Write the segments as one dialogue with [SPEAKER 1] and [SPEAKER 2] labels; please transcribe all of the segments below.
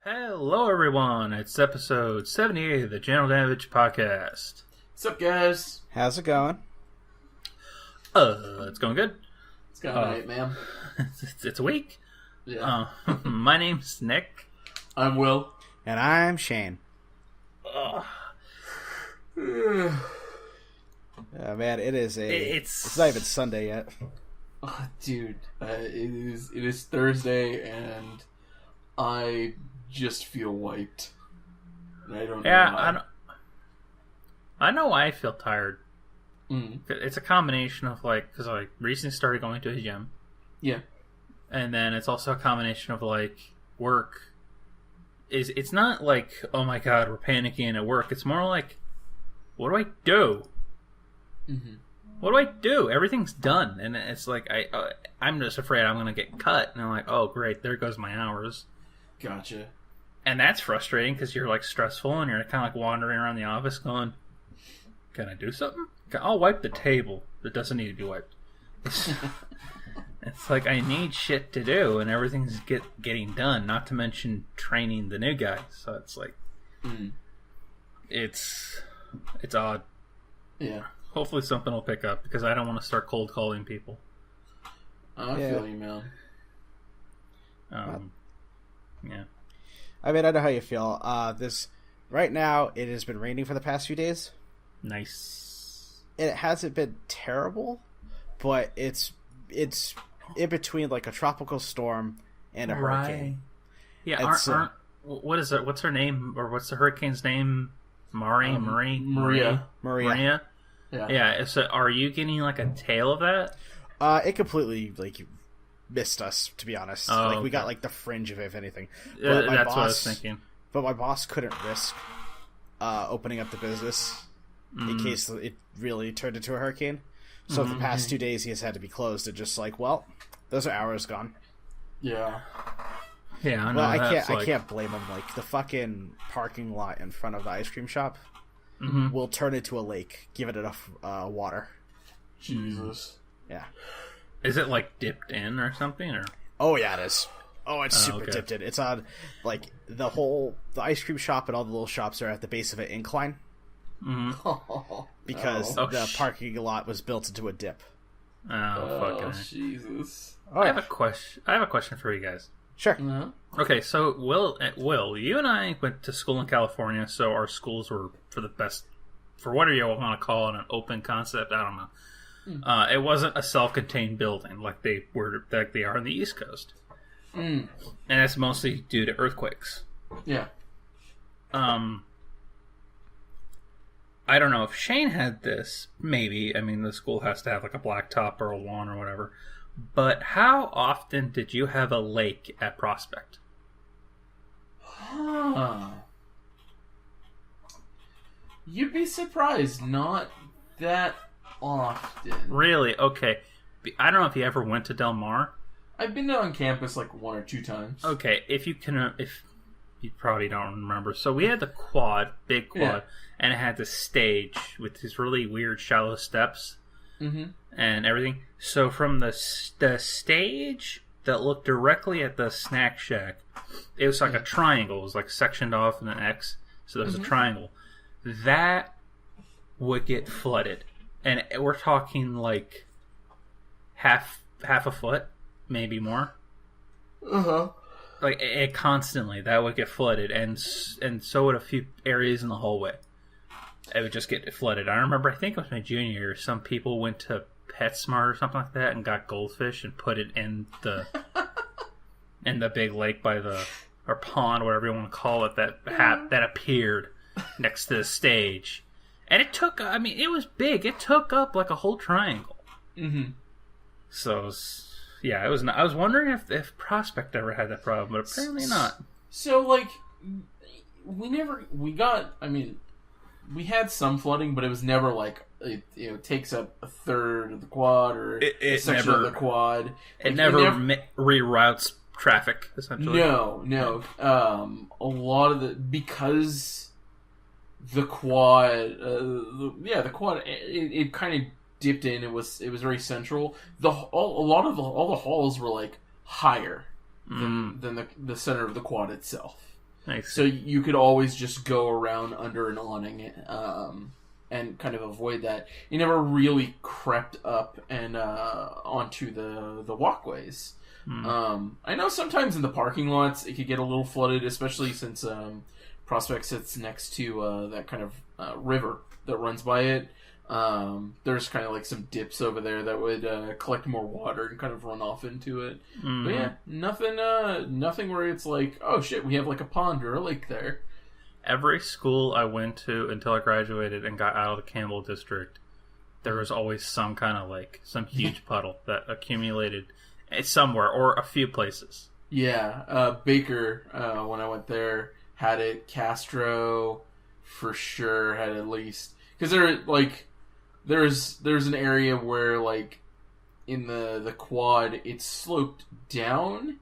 [SPEAKER 1] Hello, everyone. It's episode 78 of the General Damage Podcast.
[SPEAKER 2] What's up, guys?
[SPEAKER 3] How's it going?
[SPEAKER 1] It's going good.
[SPEAKER 2] It's going great, man.
[SPEAKER 1] It's a week.
[SPEAKER 2] Yeah.
[SPEAKER 1] My name's Nick.
[SPEAKER 2] I'm Will.
[SPEAKER 3] And I'm Shane. Man, it is It's not even Sunday yet.
[SPEAKER 2] Oh, dude, it is Thursday, and I just feel wiped. I don't know why.
[SPEAKER 1] I know why I feel tired.
[SPEAKER 2] Mm.
[SPEAKER 1] It's a combination of, because I recently started going to a gym.
[SPEAKER 2] Yeah.
[SPEAKER 1] And then it's also a combination of, work. It's not like, oh my god, we're panicking at work. It's more like, what do I do?
[SPEAKER 2] Mm-hmm.
[SPEAKER 1] What do I do? Everything's done. And it's like, I'm just afraid I'm going to get cut. And I'm like, oh, great, there goes my hours.
[SPEAKER 2] Gotcha.
[SPEAKER 1] And that's frustrating because you're, stressful and you're kind of, wandering around the office going, can I do something? I'll wipe the table that doesn't need to be wiped. It's like I need shit to do and everything's getting done, not to mention training the new guys. So it's like, it's odd.
[SPEAKER 2] Yeah.
[SPEAKER 1] Hopefully something will pick up because I don't want to start cold calling people.
[SPEAKER 2] I feel you, man.
[SPEAKER 1] Yeah.
[SPEAKER 3] I mean, I know how you feel. Right now, it has been raining for the past few days.
[SPEAKER 1] Nice.
[SPEAKER 3] It hasn't been terrible, but it's in between a tropical storm and a hurricane.
[SPEAKER 1] Yeah, what is it? What's her name, or what's the hurricane's name? Maria. Yeah. So, are you getting a tail of that?
[SPEAKER 3] It completely missed us, to be honest.
[SPEAKER 1] Oh,
[SPEAKER 3] we got the fringe of it, if anything.
[SPEAKER 1] But that's what I was thinking.
[SPEAKER 3] But my boss couldn't risk opening up the business in case it really turned into a hurricane. So for the past 2 days, he has had to be closed. And just well, those are hours gone.
[SPEAKER 2] Yeah.
[SPEAKER 1] Yeah, I know.
[SPEAKER 3] Well, I can't blame him. The fucking parking lot in front of the ice cream shop will turn into a lake, give it enough water.
[SPEAKER 2] Jesus.
[SPEAKER 3] Yeah.
[SPEAKER 1] Is it dipped in or something? Or
[SPEAKER 3] oh yeah, it is. Oh, it's super
[SPEAKER 1] okay.
[SPEAKER 3] dipped in. It's on the ice cream shop and all the little shops are at the base of an incline. Because the parking lot was built into a dip.
[SPEAKER 1] Oh, fucking
[SPEAKER 2] Jesus.
[SPEAKER 1] I have a question for you guys.
[SPEAKER 3] Sure.
[SPEAKER 2] Uh-huh.
[SPEAKER 1] Okay, so Will, you and I went to school in California, so our schools were for whatever you want to call it, an open concept. I don't know. It wasn't a self-contained building like they are on the East Coast, and that's mostly due to earthquakes.
[SPEAKER 2] Yeah.
[SPEAKER 1] I don't know if Shane had this. Maybe. I mean, the school has to have a blacktop or a lawn or whatever. But how often did you have a lake at Prospect?
[SPEAKER 2] You'd be surprised. Not that often.
[SPEAKER 1] Really? Okay. I don't know if you ever went to Del Mar.
[SPEAKER 2] I've been on campus 1 or 2 times.
[SPEAKER 1] Okay, if you you probably don't remember. So we had the big quad, and it had the stage with these really weird shallow steps and everything. So from the stage that looked directly at the snack shack, it was like a triangle. It was sectioned off in an X, so there was a triangle. That would get flooded. And we're talking half a foot, maybe more. It constantly, that would get flooded, and so would a few areas in the hallway. It would just get flooded. I remember, I think it was my junior year, some people went to PetSmart or something like that and got goldfish and put it in the big lake or pond, whatever you want to call it, that appeared next to the stage. And it took, it was big. It took up a whole triangle. So, yeah, it was. I was wondering if Prospect ever had that problem, but apparently not.
[SPEAKER 2] So, we had some flooding, but it was never it takes up a third of the quad or a section of the quad.
[SPEAKER 1] It never reroutes traffic, essentially.
[SPEAKER 2] No. A lot of because the quad, the quad, it kind of dipped in. It was very central. All the halls were higher than the center of the quad itself.
[SPEAKER 1] Nice.
[SPEAKER 2] So you could always just go around under an awning and kind of avoid that. You never really crept up and onto the walkways. I know sometimes in the parking lots it could get a little flooded, especially since Prospect sits next to that kind of river that runs by it. There's kind of like some dips over there that would collect more water and kind of run off into it. But yeah, nothing where it's like, oh shit, we have like a pond or a lake there.
[SPEAKER 1] Every school I went to until I graduated and got out of the Campbell district, there was always some kind of lake, some huge puddle that accumulated somewhere or a few places.
[SPEAKER 2] Yeah, Baker, when I went there, had it. Castro, for sure, had at least, because there's an area where like in the quad it sloped down,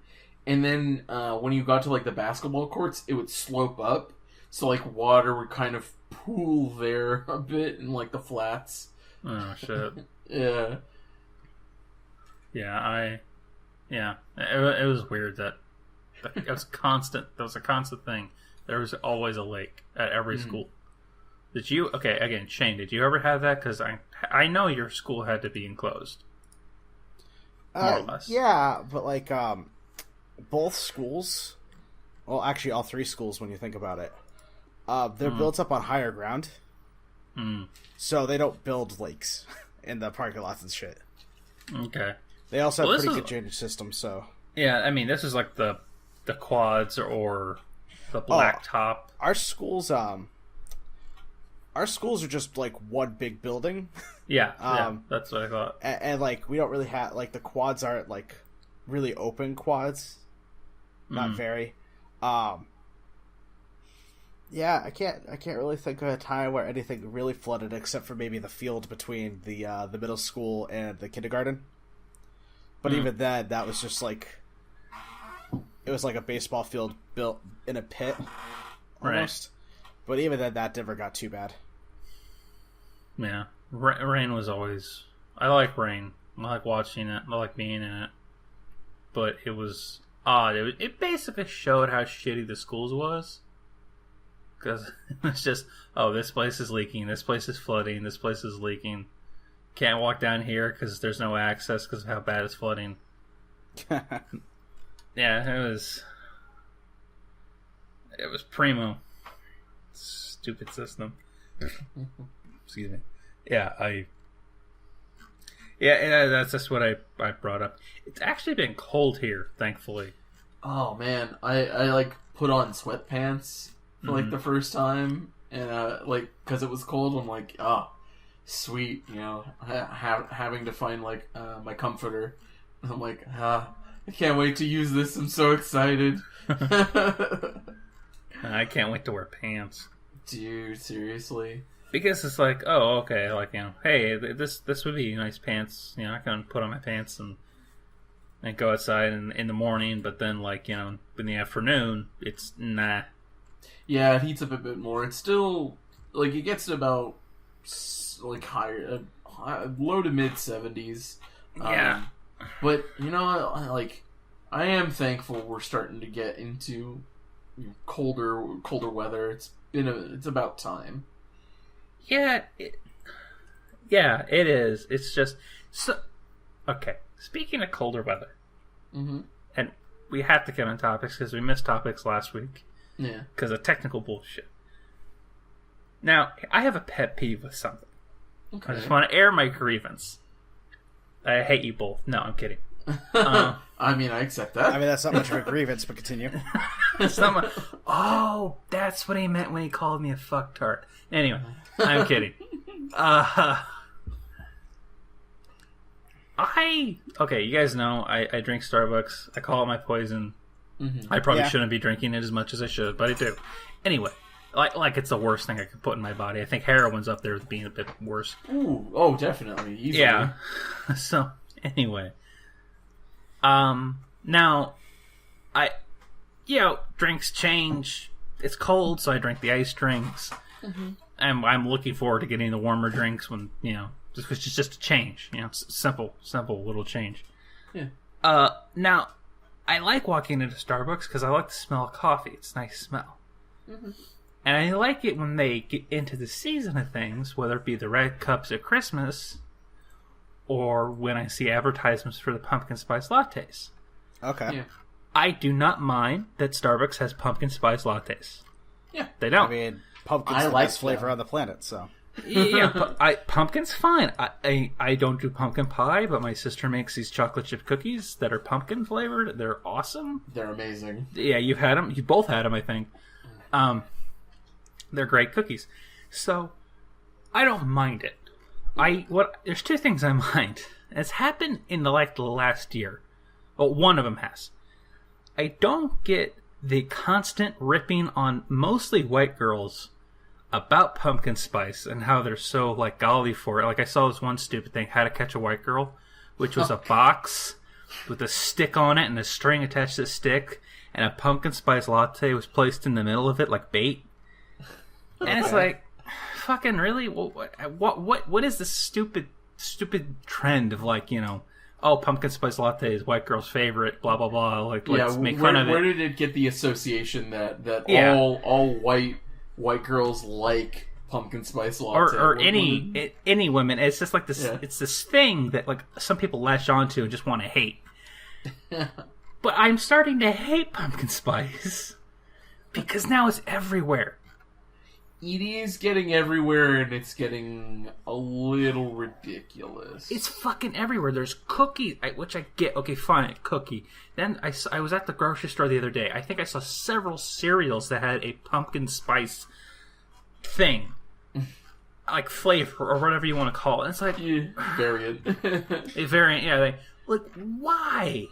[SPEAKER 2] and then when you got to like the basketball courts, it would slope up. So, like, water would kind of pool there a bit in, like, the flats.
[SPEAKER 1] Oh, shit.
[SPEAKER 2] Yeah.
[SPEAKER 1] Yeah, it was weird that it was constant. That was a constant thing. There was always a lake at every school. Did you, okay, again, Shane, did you ever have that? Because I know your school had to be enclosed. More or less.
[SPEAKER 3] Yeah, but, like, both schools, well, actually, all three schools when you think about it, they're built up on higher ground, so they don't build lakes in the parking lots and shit.
[SPEAKER 1] Okay.
[SPEAKER 3] They also have pretty good drainage systems, so...
[SPEAKER 1] Yeah, I mean, this is like the quads or the blacktop.
[SPEAKER 3] Our schools are just, like, one big building.
[SPEAKER 1] Yeah, that's what I thought.
[SPEAKER 3] And, like, we don't really have... Like, the quads aren't, like, really open quads. Not very. Yeah, I can't really think of a time where anything really flooded, except for maybe the field between the middle school and the kindergarten. But even then, that was just like, it was like a baseball field built in a pit, almost. Right. But even then, that never got too bad.
[SPEAKER 1] Yeah, rain was always. I like rain. I like watching it. I like being in it. But it was odd. It basically showed how shitty the schools was. Because it was just, oh, this place is leaking, this place is flooding, this place is leaking. Can't walk down here because there's no access because of how bad it's flooding. Yeah, it was primo. Stupid system. Excuse me. Yeah, that's just what I brought up. It's actually been cold here, thankfully.
[SPEAKER 2] Oh man, I like put on sweatpants for like the first time, and like because it was cold, I'm like, oh, sweet, you know, having to find like my comforter. And I'm like, I can't wait to use this. I'm so excited.
[SPEAKER 1] I can't wait to wear pants,
[SPEAKER 2] dude. Seriously.
[SPEAKER 1] Because it's like, oh, okay, like, you know, hey, this would be nice pants. You know, I can put on my pants and go outside in the morning, but then, like, you know, in the afternoon, it's nah.
[SPEAKER 2] Yeah, it heats up a bit more. It's still, like, it gets to about, like, higher, low to mid 70s.
[SPEAKER 1] Yeah.
[SPEAKER 2] But, you know, like, I am thankful we're starting to get into colder weather. It's about time.
[SPEAKER 1] Yeah, it is. It's just so. Okay, speaking of colder weather, and we have to get on topics because we missed topics last week.
[SPEAKER 2] Yeah,
[SPEAKER 1] because of technical bullshit. Now, I have a pet peeve with something. Okay. I just want to air my grievance. I hate you both. No, I'm kidding.
[SPEAKER 2] I mean, I accept that.
[SPEAKER 3] I mean, that's not much of a grievance, but continue.
[SPEAKER 1] It's not much. Oh, that's what he meant when he called me a fucktard. Anyway, I'm kidding. Okay, you guys know I drink Starbucks. I call it my poison. I probably shouldn't be drinking it as much as I should, but I do. Anyway, like it's the worst thing I could put in my body. I think heroin's up there with being a bit worse.
[SPEAKER 2] Ooh, oh, definitely. Easily.
[SPEAKER 1] Yeah. So, anyway. Now, drinks change. It's cold, so I drink the ice drinks. And I'm looking forward to getting the warmer drinks when, you know, just a change. You know, simple little change.
[SPEAKER 2] Yeah.
[SPEAKER 1] Now, I like walking into Starbucks because I like the smell of coffee. It's a nice smell. Mm-hmm. And I like it when they get into the season of things, whether it be the red cups at Christmas or when I see advertisements for the pumpkin spice lattes.
[SPEAKER 3] Okay.
[SPEAKER 2] Yeah.
[SPEAKER 1] I do not mind that Starbucks has pumpkin spice lattes.
[SPEAKER 2] Yeah.
[SPEAKER 1] They don't.
[SPEAKER 3] I mean, pumpkin's the best flavor on the planet, so...
[SPEAKER 1] Yeah, pumpkin's fine. I don't do pumpkin pie, but my sister makes these chocolate chip cookies that are pumpkin flavored. They're awesome.
[SPEAKER 2] They're amazing.
[SPEAKER 1] Yeah, you've had them. You both had them, I think. They're great cookies. So, I don't mind it. There's two things I mind. It's happened in the last year. Well, one of them has. I don't get the constant ripping on mostly white girls about pumpkin spice and how they're so golly for it. Like I saw this one stupid thing, How to Catch a White Girl, which was a box with a stick on it and a string attached to the stick, and a pumpkin spice latte was placed in the middle of it like bait. And it's like, fucking really? What is this stupid trend of oh, pumpkin spice latte is white girl's favorite, blah blah blah. Let's make fun of it.
[SPEAKER 2] Where did it get the association that
[SPEAKER 1] Yeah.
[SPEAKER 2] all white girls like pumpkin spice latte?
[SPEAKER 1] Or any women? It's just like this.
[SPEAKER 2] Yeah.
[SPEAKER 1] It's this thing that some people latch onto and just want to hate. But I'm starting to hate pumpkin spice because now it's everywhere.
[SPEAKER 2] It is getting everywhere, and it's getting a little ridiculous.
[SPEAKER 1] It's fucking everywhere. There's cookies, which I get. Okay, fine, cookie. Then I was at the grocery store the other day. I think I saw several cereals that had a pumpkin spice thing. Like flavor, or whatever you want to call it. And it's like...
[SPEAKER 2] variant.
[SPEAKER 1] A variant, yeah. Why?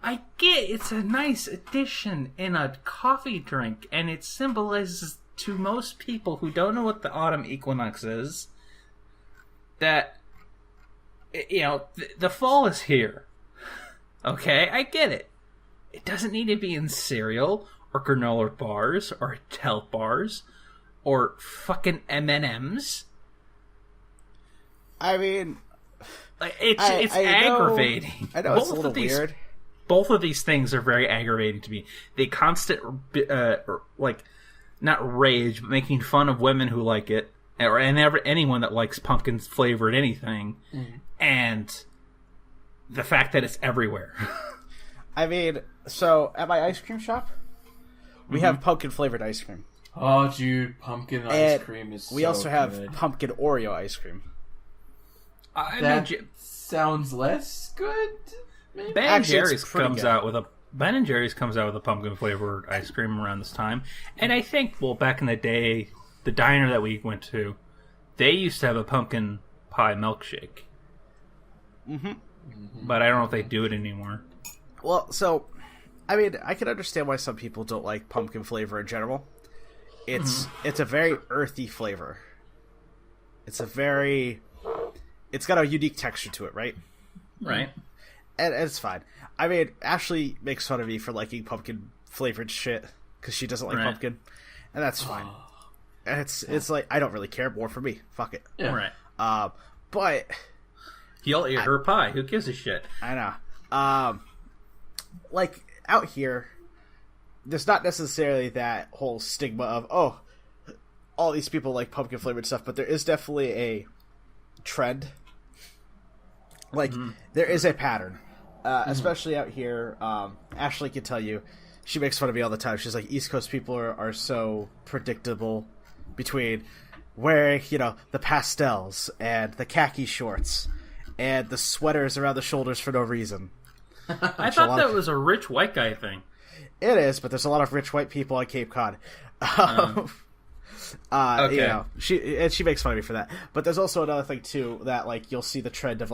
[SPEAKER 1] I get it's a nice addition in a coffee drink, and it symbolizes to most people who don't know what the autumn equinox is that, the fall is here. Okay, I get it. It doesn't need to be in cereal or granola bars or health bars or fucking M&Ms.
[SPEAKER 3] I mean,
[SPEAKER 1] it's aggravating.
[SPEAKER 3] I know it's a little weird.
[SPEAKER 1] Both of these things are very aggravating to me. They constant, not rage, but making fun of women who like it, anyone that likes pumpkin flavored anything, and the fact that it's everywhere.
[SPEAKER 3] I mean, so at my ice cream shop, we have pumpkin flavored ice cream.
[SPEAKER 2] Oh, dude, pumpkin ice cream is so
[SPEAKER 3] we also have
[SPEAKER 2] good.
[SPEAKER 3] pumpkin Oreo ice cream.
[SPEAKER 2] That sounds less good. Maybe?
[SPEAKER 1] Ben & Jerry's comes out with a pumpkin flavored ice cream around this time, and I think back in the day, the diner that we went to, they used to have a pumpkin pie milkshake. But I don't know if they do it anymore.
[SPEAKER 3] Well, so I mean, I can understand why some people don't like pumpkin flavor in general. It's a very earthy flavor. It's got a unique texture to it, right?
[SPEAKER 1] Right.
[SPEAKER 3] And it's fine. I mean, Ashley makes fun of me for liking pumpkin flavored shit because she doesn't like pumpkin, and that's fine. It's like I don't really care. More for me. Fuck it.
[SPEAKER 2] Yeah.
[SPEAKER 1] Right.
[SPEAKER 3] But
[SPEAKER 1] You'll eat her pie. Who gives a shit?
[SPEAKER 3] I know. Out here, there's not necessarily that whole stigma of all these people like pumpkin flavored stuff, but there is definitely a trend. There is a pattern. Especially out here, Ashley can tell you, she makes fun of me all the time. She's like, East Coast people are so predictable between wearing, the pastels and the khaki shorts and the sweaters around the shoulders for no reason.
[SPEAKER 1] I thought that was a rich white guy thing.
[SPEAKER 3] It is, but there's a lot of rich white people on Cape Cod.
[SPEAKER 1] Okay.
[SPEAKER 3] She makes fun of me for that. But there's also another thing, too, that, you'll see the trend of,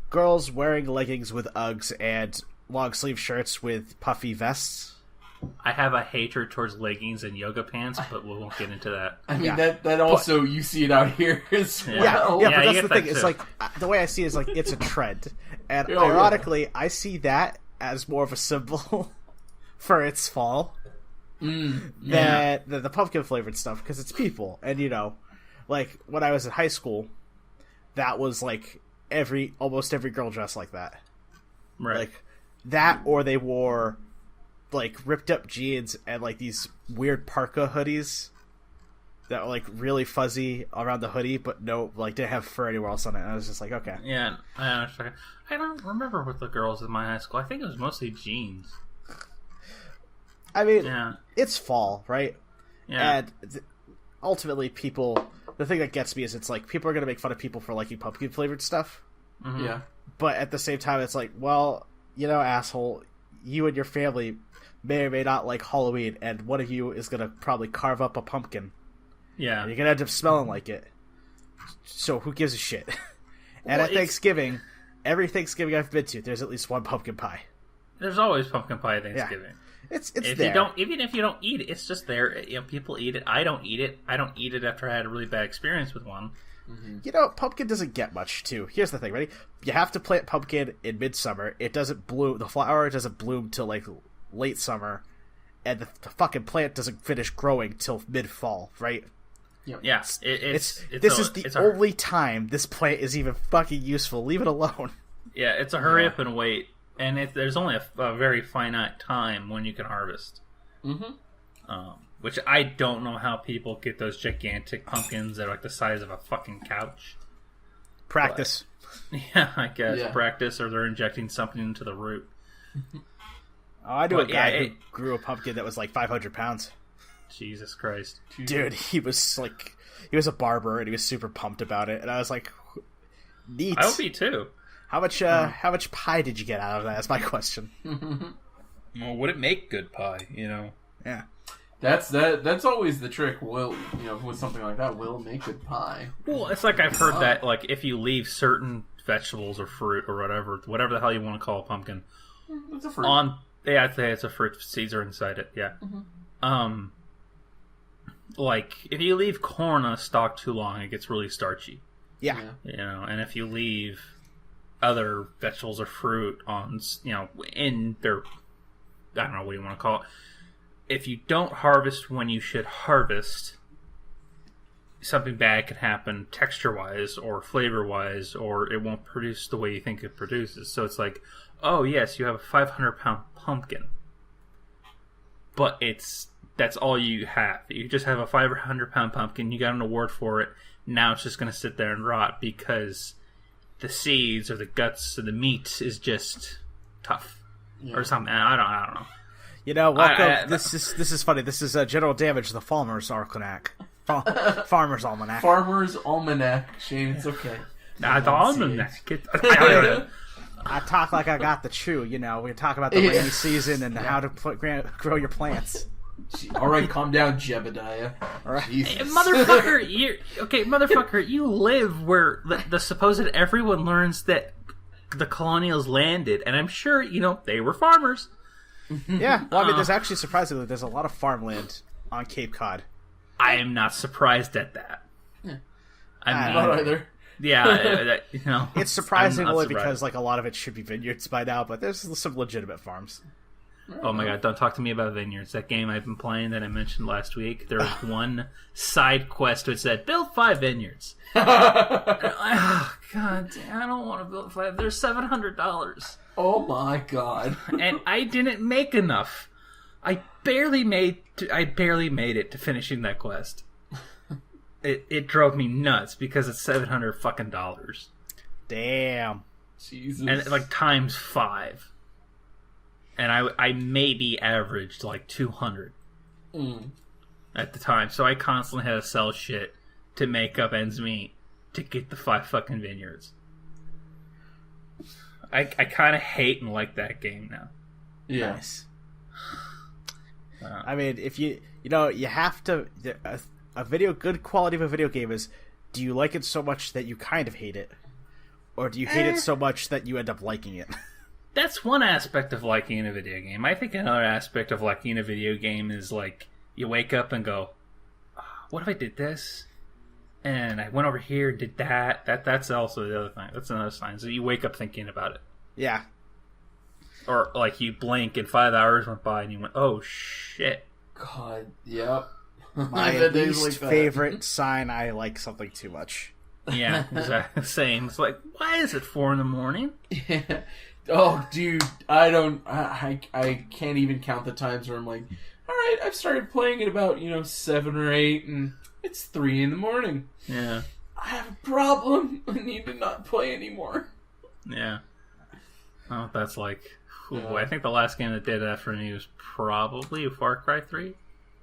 [SPEAKER 3] girls wearing leggings with Uggs and long sleeve shirts with puffy vests.
[SPEAKER 1] I have a hatred towards leggings and yoga pants, but we won't get into that.
[SPEAKER 2] I mean, that also, you see it out here as well.
[SPEAKER 3] Yeah, but that's the thing. It's the way I see it is it's a trend. And ironically, I see that as more of a symbol for its fall than the pumpkin flavored stuff, because it's people. And, when I was in high school, that was, almost every girl dressed like that.
[SPEAKER 1] Right.
[SPEAKER 3] That, or they wore like ripped up jeans and like these weird parka hoodies that were like really fuzzy around the hoodie, but no, like didn't have fur anywhere else on it. And I was just like, okay.
[SPEAKER 1] Yeah, I don't remember with the girls in my high school. I think it was mostly jeans.
[SPEAKER 3] I mean, it's fall, right?
[SPEAKER 1] Yeah.
[SPEAKER 3] And ultimately, people. The thing that gets me is it's like people are gonna make fun of people for liking pumpkin flavored stuff.
[SPEAKER 1] Mm-hmm.
[SPEAKER 2] Yeah.
[SPEAKER 3] But at the same time, it's like, well, asshole, you and your family may or may not like Halloween, and one of you is gonna probably carve up a pumpkin.
[SPEAKER 1] Yeah.
[SPEAKER 3] And you're gonna end up smelling like it. So who gives a shit? And at Thanksgiving, every Thanksgiving I've been to, there's at least one pumpkin pie.
[SPEAKER 1] There's always pumpkin pie at Thanksgiving.
[SPEAKER 3] Yeah. It's
[SPEAKER 1] if
[SPEAKER 3] there.
[SPEAKER 1] Even if you don't eat it, it's just there. People eat it. I don't eat it. I don't eat it after I had a really bad experience with one.
[SPEAKER 3] Mm-hmm. Pumpkin doesn't get much, too. Here's the thing, ready? You have to plant pumpkin in midsummer. It doesn't bloom. The flower doesn't bloom till, like, late summer. And the fucking plant doesn't finish growing till mid-fall, right?
[SPEAKER 1] Yep. Yeah.
[SPEAKER 3] This is the only time this plant is even fucking useful. Leave it alone.
[SPEAKER 1] Yeah, it's a hurry up and wait. And there's only a very finite time when you can harvest.
[SPEAKER 2] Mm-hmm.
[SPEAKER 1] Which I don't know how people get those gigantic pumpkins that are like the size of a fucking couch.
[SPEAKER 3] Practice.
[SPEAKER 1] But, yeah, I guess. Practice, or they're injecting something into the root.
[SPEAKER 3] I knew a guy who grew a pumpkin that was like 500 pounds.
[SPEAKER 1] Jesus Christ.
[SPEAKER 3] Dude, he was a barber and he was super pumped about it. And I was like, neat.
[SPEAKER 1] I would be too.
[SPEAKER 3] How much pie did you get out of that? That's my question.
[SPEAKER 1] Well, would it make good pie,
[SPEAKER 3] Yeah.
[SPEAKER 2] That's always the trick. With something like that, will it make good pie?
[SPEAKER 1] Well, it's like I've heard that, like, if you leave certain vegetables or fruit or whatever the hell you want to call a pumpkin,
[SPEAKER 2] it's a fruit.
[SPEAKER 1] I'd say it's a fruit. Seeds are inside it. Yeah.
[SPEAKER 2] Mm-hmm.
[SPEAKER 1] Like if you leave corn on a stalk too long, it gets really starchy.
[SPEAKER 3] Yeah.
[SPEAKER 1] And if you leave other vegetables or fruit on, in their, I don't know what you want to call it. If you don't harvest when you should harvest, something bad can happen texture-wise or flavor-wise, or it won't produce the way you think it produces. So it's like, oh yes, you have a 500-pound pumpkin, but that's all you have. You just have a 500-pound pumpkin. You got an award for it. Now it's just going to sit there and rot because the seeds or the guts or the meat is just tough or something. I don't know.
[SPEAKER 3] Welcome. This is funny. This is General Damage, the Farmer's Almanac. Farmer's Almanac.
[SPEAKER 2] Farmer's Almanac. Shane, it's okay.
[SPEAKER 1] Nah, the almanac.
[SPEAKER 3] I talk like I got the chew. We talk about the rainy season and how to grow your plants.
[SPEAKER 2] All right, calm down, Jebediah.
[SPEAKER 3] All right,
[SPEAKER 1] hey, motherfucker. Motherfucker. You live where the supposed everyone learns that the colonials landed, and I'm sure they were farmers.
[SPEAKER 3] Yeah, well, I mean, there's actually surprisingly there's a lot of farmland on Cape Cod.
[SPEAKER 1] I am not surprised at that.
[SPEAKER 2] Yeah. I'm not either.
[SPEAKER 1] Yeah,
[SPEAKER 3] it's surprising only because like a lot of it should be vineyards by now, but there's some legitimate farms.
[SPEAKER 1] Oh my god, don't talk to me about vineyards. That game I've been playing that I mentioned last week, there was one side quest which said, build 5 vineyards. Oh god, I don't want to build 5. They're $700.
[SPEAKER 2] Oh my god.
[SPEAKER 1] And I didn't make enough. I barely made it to finishing that quest. It drove me nuts because it's $700 fucking dollars.
[SPEAKER 3] Damn.
[SPEAKER 2] Jesus.
[SPEAKER 1] And like times 5. And I maybe averaged like 200 at the time. So I constantly had to sell shit to make up ends meet to get the 5 fucking vineyards. I kind of hate and like that game now.
[SPEAKER 2] Yeah.
[SPEAKER 3] Nice. I mean, if you have to, good quality of a video game is, do you like it so much that you kind of hate it? Or do you hate it so much that you end up liking it?
[SPEAKER 1] That's one aspect of liking a video game. I think another aspect of liking a video game is like, you wake up and go, what if I did this? And I went over here and did that. That's also the other thing. That's another sign. So you wake up thinking about it.
[SPEAKER 3] Yeah.
[SPEAKER 1] Or like you blink and 5 hours went by and you went, oh shit.
[SPEAKER 2] God, yep.
[SPEAKER 3] My least favorite sign I like something too much.
[SPEAKER 1] Yeah, exactly. Same. It's like, why is it 4 a.m?
[SPEAKER 2] Yeah. Oh, dude, I can't even count the times where I'm like, all right, I've started playing at about 7 or 8, and it's 3 a.m.
[SPEAKER 1] Yeah.
[SPEAKER 2] I have a problem. I need to not play anymore.
[SPEAKER 1] Yeah. Oh, that's like. Ooh, I think the last game that did that for me was probably Far Cry 3.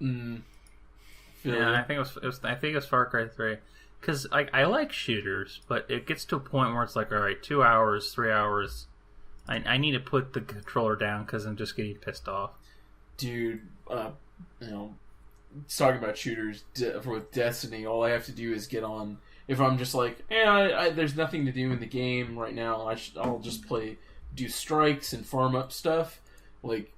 [SPEAKER 1] Yeah, I think it was Far Cry 3. Because I like shooters, but it gets to a point where it's like, all right, 2 hours, 3 hours. I need to put the controller down because I'm just getting pissed off.
[SPEAKER 2] Dude, talking about shooters with Destiny, all I have to do is get on. If I'm just like, there's nothing to do in the game right now, I'll just do strikes and farm up stuff. Like,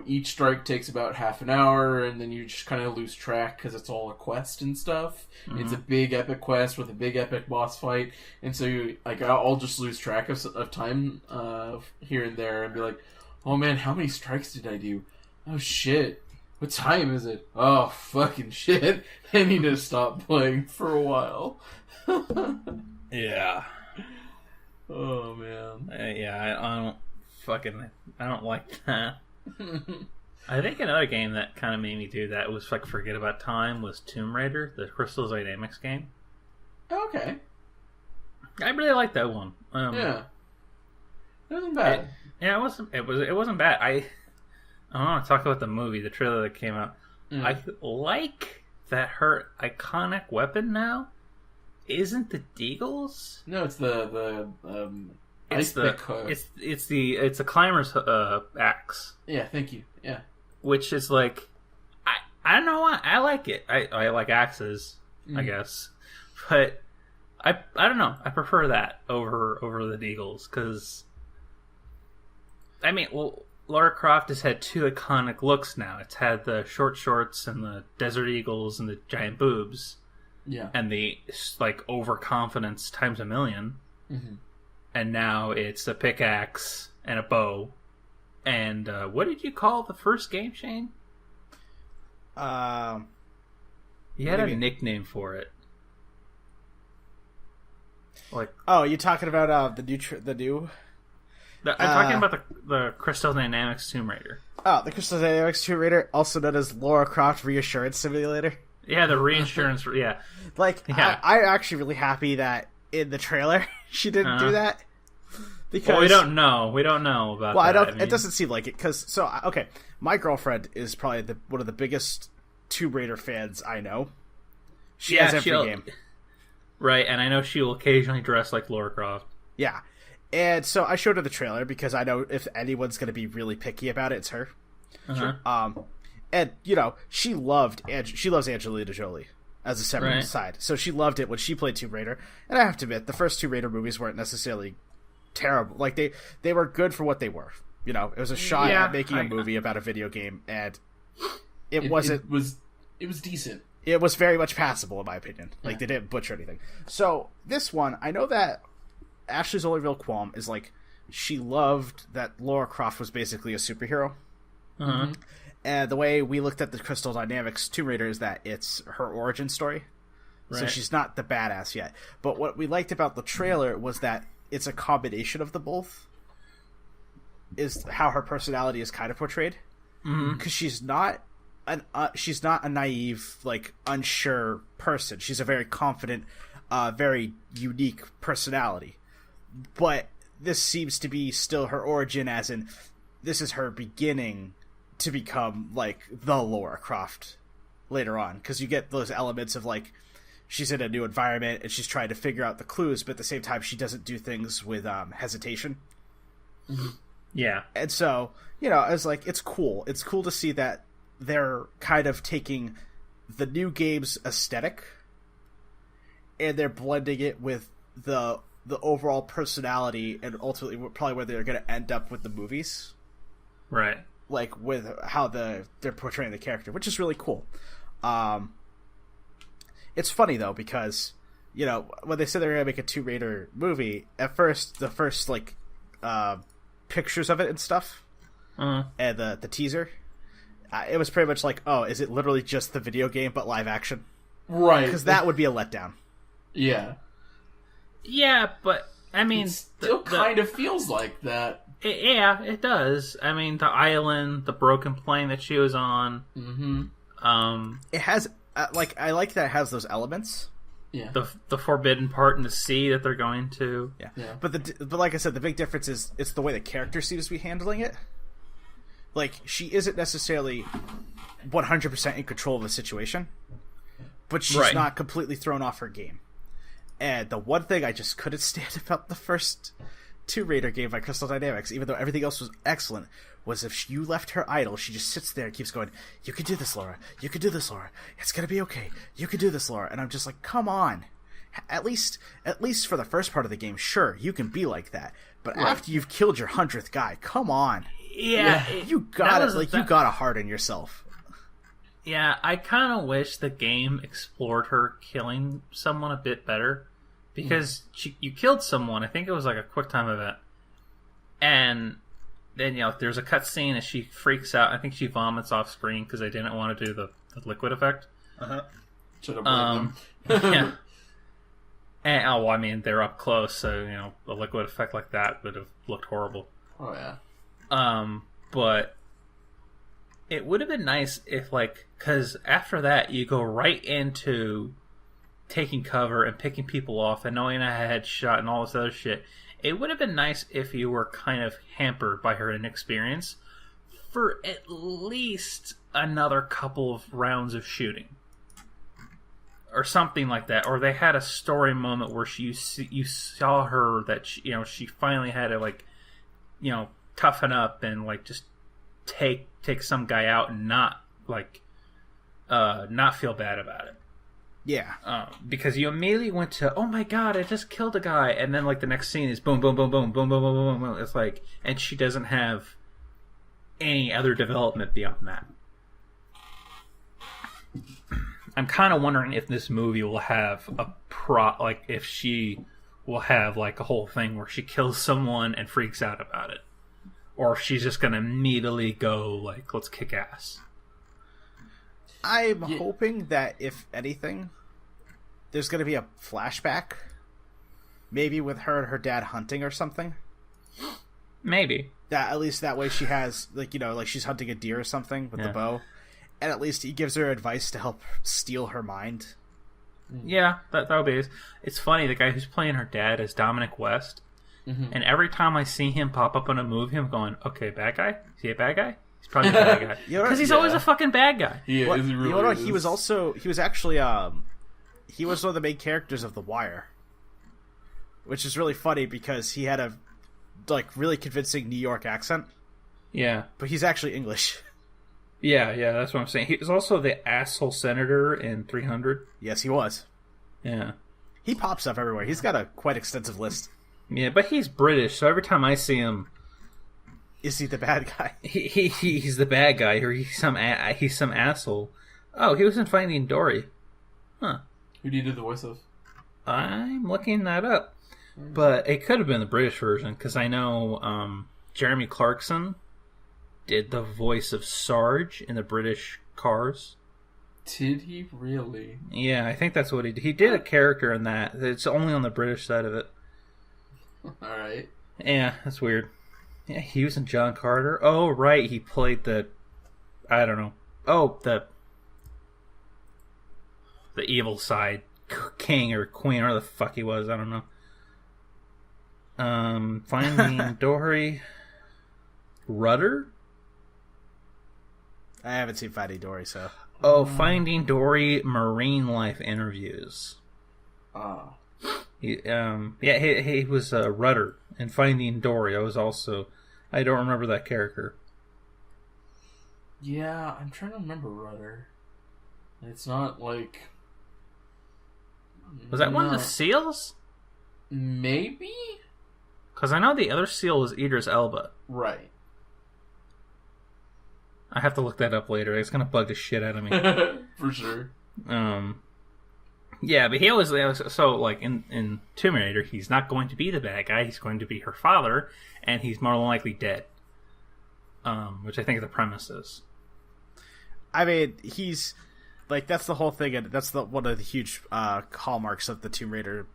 [SPEAKER 2] each strike takes about half an hour, and then you just kind of lose track because it's all a quest and stuff. Mm-hmm. It's a big epic quest with a big epic boss fight, and so I'll just lose track of time here and there, and be like, oh man, how many strikes did I do? Oh shit. What time is it? Oh, fucking shit. I need to stop playing for a while.
[SPEAKER 1] Yeah.
[SPEAKER 2] Oh, man.
[SPEAKER 1] I don't like that. I think another game that kind of made me do that was forget about time was Tomb Raider, the Crystal Dynamics game.
[SPEAKER 2] Okay.
[SPEAKER 1] I really liked that one.
[SPEAKER 2] Yeah. It wasn't bad.
[SPEAKER 1] It wasn't bad. I want to talk about the movie, the trailer that came out. I like that her iconic weapon now isn't the deagles.
[SPEAKER 2] No, it's the ice pick hook.
[SPEAKER 1] It's a climber's axe.
[SPEAKER 2] Yeah, thank you. Yeah,
[SPEAKER 1] which is like, I don't know why I like it. I like axes, I guess, but I don't know. I prefer that over the deagles because, I mean, Lara Croft has had 2 iconic looks now. It's had the short shorts and the desert eagles and the giant boobs.
[SPEAKER 2] Yeah.
[SPEAKER 1] And the, overconfidence times a million.
[SPEAKER 2] Mm-hmm. And
[SPEAKER 1] now it's a pickaxe and a bow. And what did you call the first game, Shane? You had a nickname for it.
[SPEAKER 3] You're talking about the new...
[SPEAKER 1] I'm talking about the Crystal Dynamics Tomb Raider.
[SPEAKER 3] Oh, the Crystal Dynamics Tomb Raider, also known as Lara Croft Reassurance Simulator.
[SPEAKER 1] Yeah, the reinsurance. Yeah,
[SPEAKER 3] I'm actually really happy that in the trailer she didn't do that. Because
[SPEAKER 1] we don't know. We don't know about. That.
[SPEAKER 3] It doesn't seem like it. My girlfriend is probably one of the biggest Tomb Raider fans I know. She has every game.
[SPEAKER 1] Right, and I know she will occasionally dress like Lara Croft.
[SPEAKER 3] Yeah. And so I showed her the trailer because I know if anyone's going to be really picky about it, it's her. And she loves Angelina Jolie as a separate side, so she loved it when she played Tomb Raider. And I have to admit, the first Tomb Raider movies weren't necessarily terrible. Like they were good for what they were. It was a shot at making a movie about a video game, and it was
[SPEAKER 2] decent.
[SPEAKER 3] It was very much passable in my opinion. Like they didn't butcher anything. So this one, I know that Ashley's only real qualm is she loved that Lara Croft was basically a superhero.
[SPEAKER 1] Mm-hmm.
[SPEAKER 3] And the way we looked at the Crystal Dynamics Tomb Raider is that it's her origin story. Right. So she's not the badass yet. But what we liked about the trailer was that it's a combination of the both. Is how her personality is kind of portrayed. Because she's not a naive, unsure person. She's a very confident, very unique personality. But this seems to be still her origin, as in this is her beginning to become the Lara Croft later on, because you get those elements of she's in a new environment and she's trying to figure out the clues, but at the same time she doesn't do things with hesitation.
[SPEAKER 1] Yeah.
[SPEAKER 3] And so it's cool. It's cool to see that they're kind of taking the new game's aesthetic and they're blending it with the overall personality and ultimately probably where they're going to end up with the movies.
[SPEAKER 1] Right.
[SPEAKER 3] With how they're portraying the character, which is really cool. It's funny though because when they said they're gonna make a Tomb Raider movie, at first the first pictures of it and stuff, and the teaser, it was pretty much is it literally just the video game but live action?
[SPEAKER 2] Right.
[SPEAKER 3] Because that would be a letdown.
[SPEAKER 2] Yeah.
[SPEAKER 1] Yeah, but I mean,
[SPEAKER 2] it still kind of feels like that.
[SPEAKER 1] Yeah, it does. I mean, the island, the broken plane that she was on.
[SPEAKER 3] It has I like that it has those elements.
[SPEAKER 2] Yeah.
[SPEAKER 1] The forbidden part in the sea that they're going to.
[SPEAKER 3] Yeah. But like I said, the big difference is it's the way the character seems to be handling it. Like, she isn't necessarily 100% in control of the situation, but she's not completely thrown off her game. And the one thing I just couldn't stand about the first Tomb Raider game by Crystal Dynamics, even though everything else was excellent, was if you left her idle, she just sits there and keeps going, "You can do this, Laura. You can do this, Laura. It's gonna be okay. You can do this, Laura." And I'm just like, come on. At least for the first part of the game, sure, you can be like that. But after you've killed your 100th guy, come on.
[SPEAKER 1] Yeah.
[SPEAKER 3] You gotta harden yourself.
[SPEAKER 1] Yeah, I kind of wish the game explored her killing someone a bit better. Because you killed someone, I think it was like a QuickTime event. And then, there's a cutscene and she freaks out. I think she vomits off screen because I didn't want to do the liquid effect.
[SPEAKER 2] Should have them.
[SPEAKER 1] Yeah. And, I mean, they're up close, so, a liquid effect like that would have looked horrible.
[SPEAKER 2] Oh, yeah.
[SPEAKER 1] But it would have been nice if, because after that, you go right into taking cover and picking people off and knowing I had shot and all this other shit. It would have been nice if you were kind of hampered by her inexperience for at least another couple of rounds of shooting. Or something like that. Or they had a story moment where you saw her that she finally had to toughen up and just take some guy out and not feel bad about it.
[SPEAKER 3] Yeah.
[SPEAKER 1] Because you immediately went to, oh my god, I just killed a guy, and then the next scene is boom, boom, boom, boom, boom, boom, boom, boom, boom. It's and she doesn't have any other development beyond that. I'm kind of wondering if this movie will have if she will have a whole thing where she kills someone and freaks out about it. Or if she's just gonna immediately go, let's kick ass.
[SPEAKER 3] I'm hoping that, if anything, there's going to be a flashback. Maybe with her and her dad hunting or something.
[SPEAKER 1] Maybe.
[SPEAKER 3] At least that way she has, she's hunting a deer or something with the bow. And at least he gives her advice to help steal her mind.
[SPEAKER 1] Yeah, that would be it. It's funny, the guy who's playing her dad is Dominic West. Mm-hmm. And every time I see him pop up in a movie, I'm going, okay, bad guy? Is he a bad guy? He's probably a bad guy. Because he's always a fucking bad guy.
[SPEAKER 2] Yeah,
[SPEAKER 3] he really he was actually he was one of the main characters of The Wire. Which is really funny because he had a really convincing New York accent.
[SPEAKER 1] Yeah.
[SPEAKER 3] But he's actually English.
[SPEAKER 1] Yeah, that's what I'm saying. He was also the asshole senator in 300.
[SPEAKER 3] Yes, he was.
[SPEAKER 1] Yeah.
[SPEAKER 3] He pops up everywhere. He's got a quite extensive list.
[SPEAKER 1] Yeah, but he's British, so every time I see him,
[SPEAKER 3] is he the bad guy?
[SPEAKER 1] He's the bad guy, or he's some asshole. Oh, he was in Finding Dory. Huh.
[SPEAKER 2] Who do you do the voice of?
[SPEAKER 1] I'm looking that up. But it could have been the British version, because I know Jeremy Clarkson did the voice of Sarge in the British Cars.
[SPEAKER 2] Did he really?
[SPEAKER 1] Yeah, I think that's what he did. He did a character in that. It's only on the British side of it.
[SPEAKER 2] Alright.
[SPEAKER 1] Yeah, that's weird. Yeah, he was in John Carter. Oh, right, he played the... I don't know. Oh, the evil side king or queen, or the fuck he was. I don't know. Finding Dory. Rudder?
[SPEAKER 3] I haven't seen Finding Dory, so...
[SPEAKER 1] Oh, Finding Dory Marine Life Interviews.
[SPEAKER 2] Ah.
[SPEAKER 1] He was Rudder in Finding Dory. I don't remember that character.
[SPEAKER 2] Yeah, I'm trying to remember Rudder. It's not
[SPEAKER 1] Was that one of the seals?
[SPEAKER 2] Maybe?
[SPEAKER 1] Because I know the other seal was Idris Elba.
[SPEAKER 2] Right.
[SPEAKER 1] I have to look that up later. It's going to bug the shit out of me.
[SPEAKER 2] For sure.
[SPEAKER 1] Yeah, but he always... So, in Tomb Raider, he's not going to be the bad guy. He's going to be her father, and he's more than likely dead. Which I think the premise is.
[SPEAKER 3] I mean, he's... that's the whole thing, and that's one of the huge hallmarks of the Tomb Raider,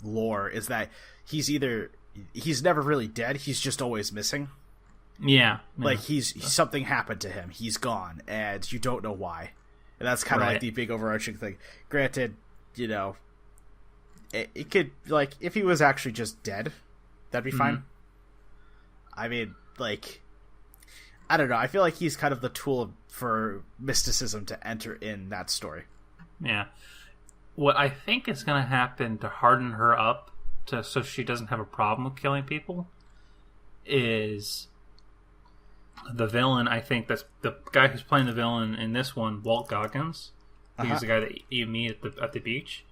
[SPEAKER 3] lore, is that he's either he's never really dead. He's just always missing.
[SPEAKER 1] Yeah.
[SPEAKER 3] Like something happened to him. He's gone, and you don't know why. And that's kind of like the big overarching thing. Granted, you know, it could, like, if he was actually just dead, that'd be fine. I mean, like, I don't know. I feel like he's kind of the tool for mysticism to enter in that story.
[SPEAKER 1] Yeah. What I think is going to happen to harden her up so she doesn't have a problem with killing people is the villain. I think that's the guy who's playing the villain in this one, Walt Goggins. He's the guy that you meet at the beach.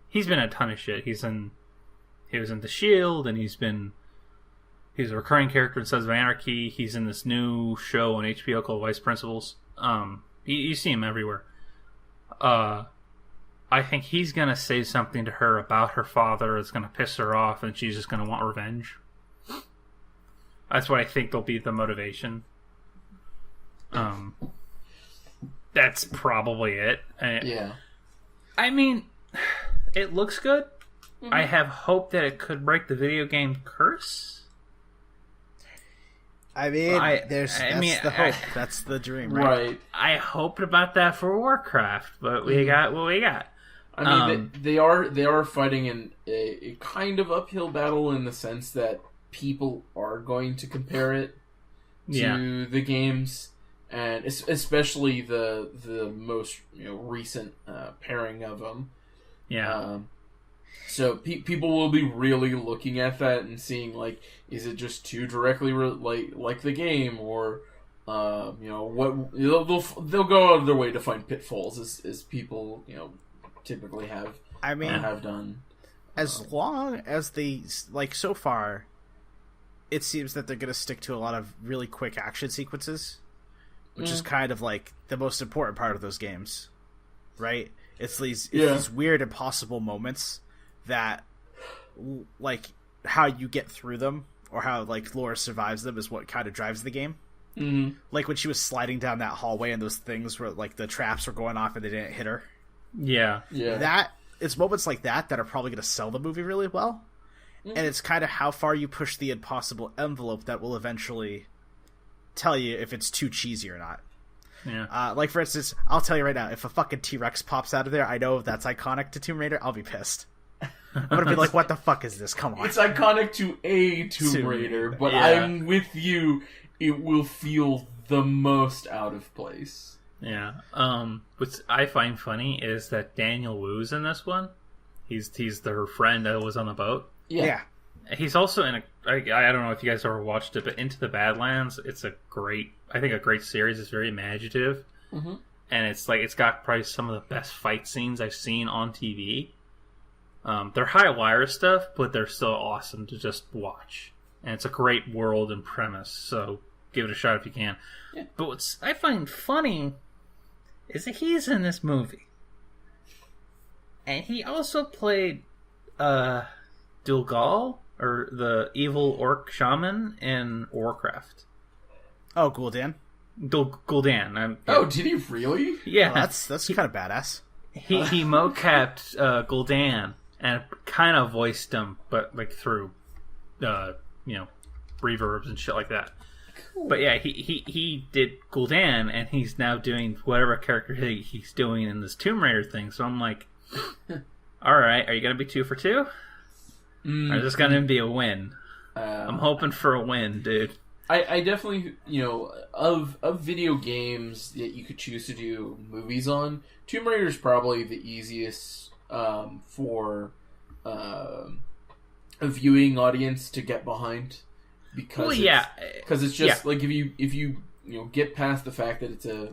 [SPEAKER 1] He's been in a ton of shit. He was in The Shield, and he's a recurring character in Sons of Anarchy. He's in this new show on HBO called Vice Principals. You see him everywhere. I think he's gonna say something to her about her father that's gonna piss her off, and she's just gonna want revenge. That's what I think will be the motivation. That's probably it.
[SPEAKER 2] Yeah.
[SPEAKER 1] I mean, it looks good. Mm-hmm. I have hope that it could break the video game curse.
[SPEAKER 3] I mean, that's the hope. That's the dream, right?
[SPEAKER 1] I hoped about that for Warcraft, but we got what we got.
[SPEAKER 2] I mean, they are fighting in a kind of uphill battle in the sense that people are going to compare it to the games, and especially the most recent pairing of them.
[SPEAKER 1] Yeah.
[SPEAKER 2] So people will be really looking at that and seeing, like, is it just too directly like the game, or what they'll go out of their way to find pitfalls as people typically have. I mean, have done.
[SPEAKER 3] As long as they, like, so far, it seems that they're going to stick to a lot of really quick action sequences, which is kind of like the most important part of those games, right? It's these weird, impossible moments that, like, how you get through them or how, like, Laura survives them is what kind of drives the game.
[SPEAKER 2] Mm-hmm.
[SPEAKER 3] Like when she was sliding down that hallway and those things where, like, the traps were going off and they didn't hit her.
[SPEAKER 1] Yeah.
[SPEAKER 3] It's moments like that are probably going to sell the movie really well. And it's kind of how far you push the impossible envelope that will eventually tell you if it's too cheesy or not.
[SPEAKER 1] Yeah.
[SPEAKER 3] Like, for instance, I'll tell you right now, if a fucking T-Rex pops out of there, I know that's iconic to Tomb Raider, I'll be pissed. I'm going to be like, what the fuck is this? Come on.
[SPEAKER 2] It's iconic to a Tomb Raider, but I'm with you. It will feel the most out of place.
[SPEAKER 1] Yeah. What I find funny is that Daniel Wu's in this one. He's her friend that was on the boat.
[SPEAKER 3] Yeah.
[SPEAKER 1] He's also in I don't know if you guys ever watched it, but Into the Badlands, it's a great series. It's very imaginative.
[SPEAKER 2] Mm-hmm.
[SPEAKER 1] And it's got probably some of the best fight scenes I've seen on TV. They're high wire stuff, but they're still awesome to just watch. And it's a great world and premise, so give it a shot if you can.
[SPEAKER 2] Yeah.
[SPEAKER 1] But what I find funny is that he's in this movie. And he also played Dulgal, or the evil orc shaman in Warcraft.
[SPEAKER 3] Oh, Gul'dan?
[SPEAKER 1] Gul'dan.
[SPEAKER 2] Oh, did he really?
[SPEAKER 1] Yeah.
[SPEAKER 3] Well, that's kind of badass.
[SPEAKER 1] He mocapped Gul'dan and kind of voiced him, but like through, reverbs and shit like that. Cool. But yeah, he did Gul'dan, and he's now doing whatever character he's doing in this Tomb Raider thing. So I'm like, all right, are you gonna be 2 for 2? Or is this gonna be a win? I'm hoping for a win, dude.
[SPEAKER 2] I definitely, of video games that you could choose to do movies on, Tomb Raider is probably the easiest for a viewing audience to get behind, because it's just like if you get past the fact that it's a